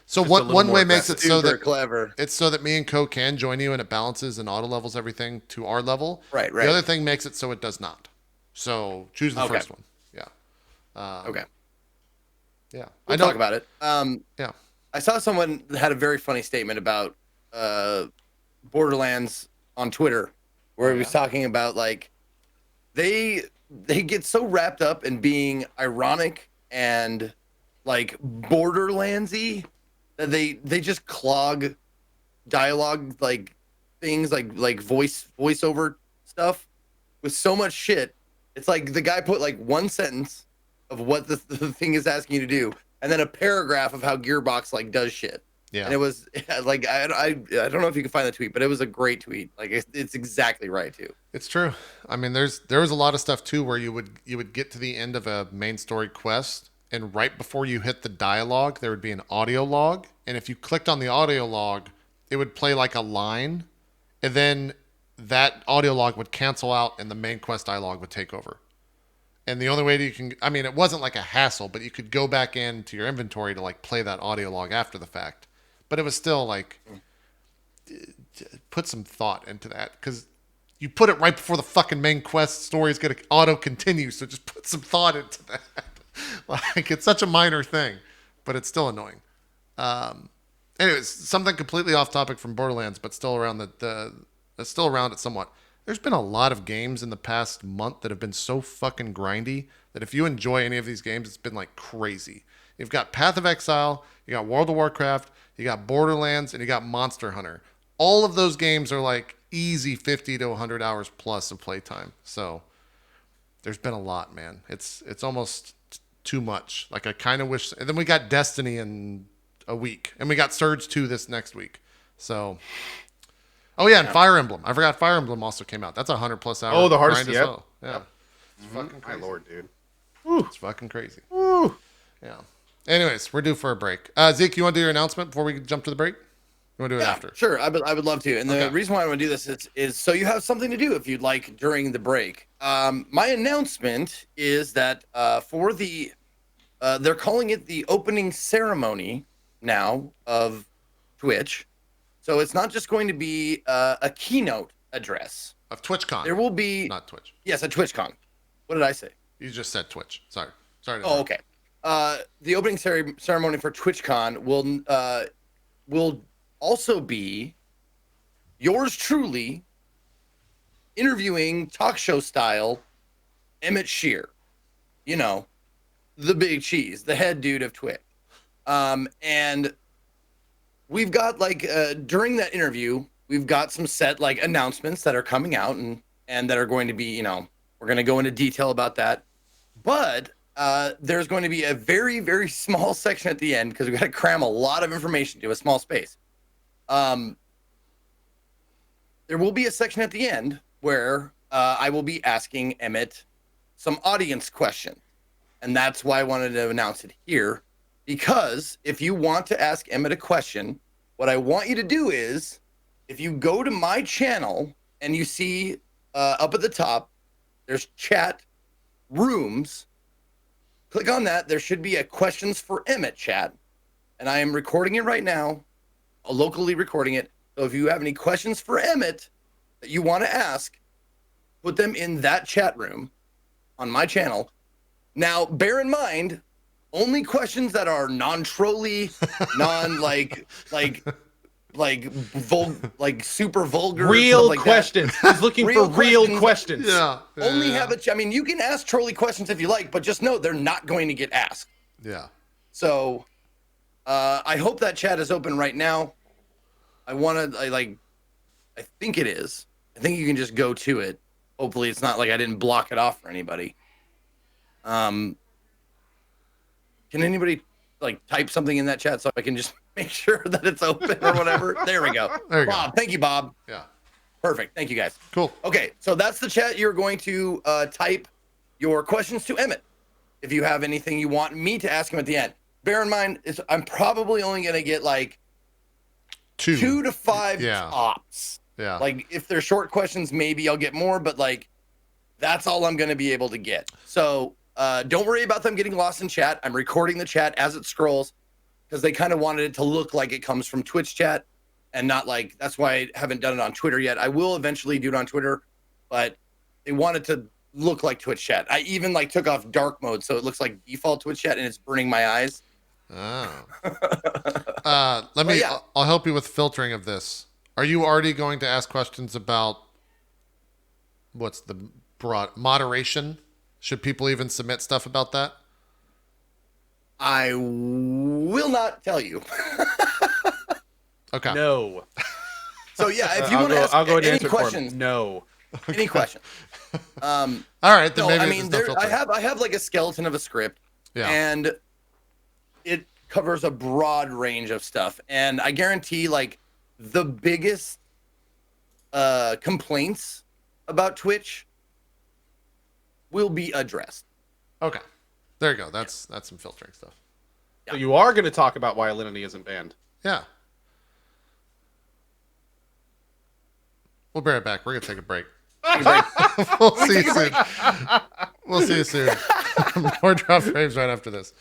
So one way makes it so that clever. It's so that me and Co can join you and it balances and auto levels everything to our level. Right. The other thing makes it so it does not. So choose the first one. Yeah. Okay. Yeah. We'll talk about it. Yeah. I saw someone that had a very funny statement about Borderlands on Twitter, where he was talking about like they get so wrapped up in being ironic and like Borderlandsy that they just clog dialogue like things like voiceover stuff with so much shit. It's like the guy put like one sentence of what the thing is asking you to do, and then a paragraph of how Gearbox like does shit. Yeah. And it was like I don't know if you can find the tweet, but it was a great tweet. Like it's exactly right too. It's true. I mean, there was a lot of stuff too where you would get to the end of a main story quest, and right before you hit the dialogue, there would be an audio log, and if you clicked on the audio log, it would play like a line, and then that audio log would cancel out, and the main quest dialogue would take over. And the only way that you can, I mean, it wasn't like a hassle, but you could go back into your inventory to like play that audio log after the fact. But it was still like, put some thought into that, because you put it right before the fucking main quest story is going to auto continue. So just put some thought into that. Like, it's such a minor thing, but it's still annoying. Anyways, something completely off topic from Borderlands, but still around still around it somewhat. There's been a lot of games in the past month that have been so fucking grindy that if you enjoy any of these games, it's been like crazy. You've got Path of Exile, you got World of Warcraft, you got Borderlands, and you got Monster Hunter. All of those games are like easy 50 to 100 hours plus of playtime. So there's been a lot, man. It's almost too much. Like, I kind of wish. And then we got Destiny in a week, and we got Surge 2 this next week. So. Oh yeah, and Fire Emblem. I forgot Fire Emblem also came out. That's 100+ hours. Oh, the hardest, grind as well. Yeah. It's fucking crazy. My lord, dude. It's fucking crazy. Yeah. Anyways, we're due for a break. Zeke, you want to do your announcement before we jump to the break? You want to do it after? Sure. I would love to. And the reason why I want to do this is so you have something to do if you'd like during the break. My announcement is that for the they're calling it the opening ceremony now of Twitch. So it's not just going to be a keynote address of TwitchCon. There will be not Twitch. Yes, a TwitchCon. What did I say? You just said Twitch. Sorry. Oh, okay. The opening ceremony for TwitchCon will also be yours truly interviewing talk show style Emmett Shear. You know, the big cheese, the head dude of Twitch. And we've got during that interview, we've got some set announcements that are coming out and that are going to be, we're going to go into detail about that. But there's going to be a very, very small section at the end because we've got to cram a lot of information to a small space. There will be a section at the end where I will be asking Emmett some audience questions. And that's why I wanted to announce it here. Because if you want to ask Emmett a question, what I want you to do is, if you go to my channel and you see up at the top, there's chat rooms. Click on that. There should be a questions for Emmett chat. And I am recording it right now, locally recording it. So if you have any questions for Emmett that you want to ask, put them in that chat room on my channel. Now, bear in mind, only questions that are non-trolly, super vulgar. Real questions. He's looking for real questions. Yeah. Only have it. I mean, you can ask trolly questions if you like, but just know they're not going to get asked. Yeah. So, I hope that chat is open right now. I think it is. I think you can just go to it. Hopefully, it's not like I didn't block it off for anybody. Can anybody type something in that chat so I can just make sure that it's open or whatever? There we go. There you Bob, go. thank you, Bob. Yeah. Perfect. Thank you, guys. Cool. Okay, so that's the chat. You're going to type your questions to Emmett if you have anything you want me to ask him at the end. Bear in mind, I'm probably only going to get 2 to 5 tops. Yeah. If they're short questions, maybe I'll get more, but that's all I'm going to be able to get. So don't worry about them getting lost in chat. I'm recording the chat as it scrolls because they kind of wanted it to look like it comes from Twitch chat and not that's why I haven't done it on Twitter yet. I will eventually do it on Twitter, but they want it to look like Twitch chat. I even took off dark mode so it looks like default Twitch chat and it's burning my eyes. Oh. I'll help you with filtering of this. Are you already going to ask questions about what's the broad moderation? Should people even submit stuff about that? I will not tell you. Okay. No. So if you want to ask any questions, no. Any questions. All right. Then no, maybe I mean, I have a skeleton of a script, and it covers a broad range of stuff, and I guarantee the biggest complaints about Twitch will be addressed. Okay. There you go. That's some filtering stuff. So you are going to talk about why Alinity isn't banned. Yeah. We'll be right back. We're going to take a break. We'll see you soon. We'll see you soon. More drop frames right after this.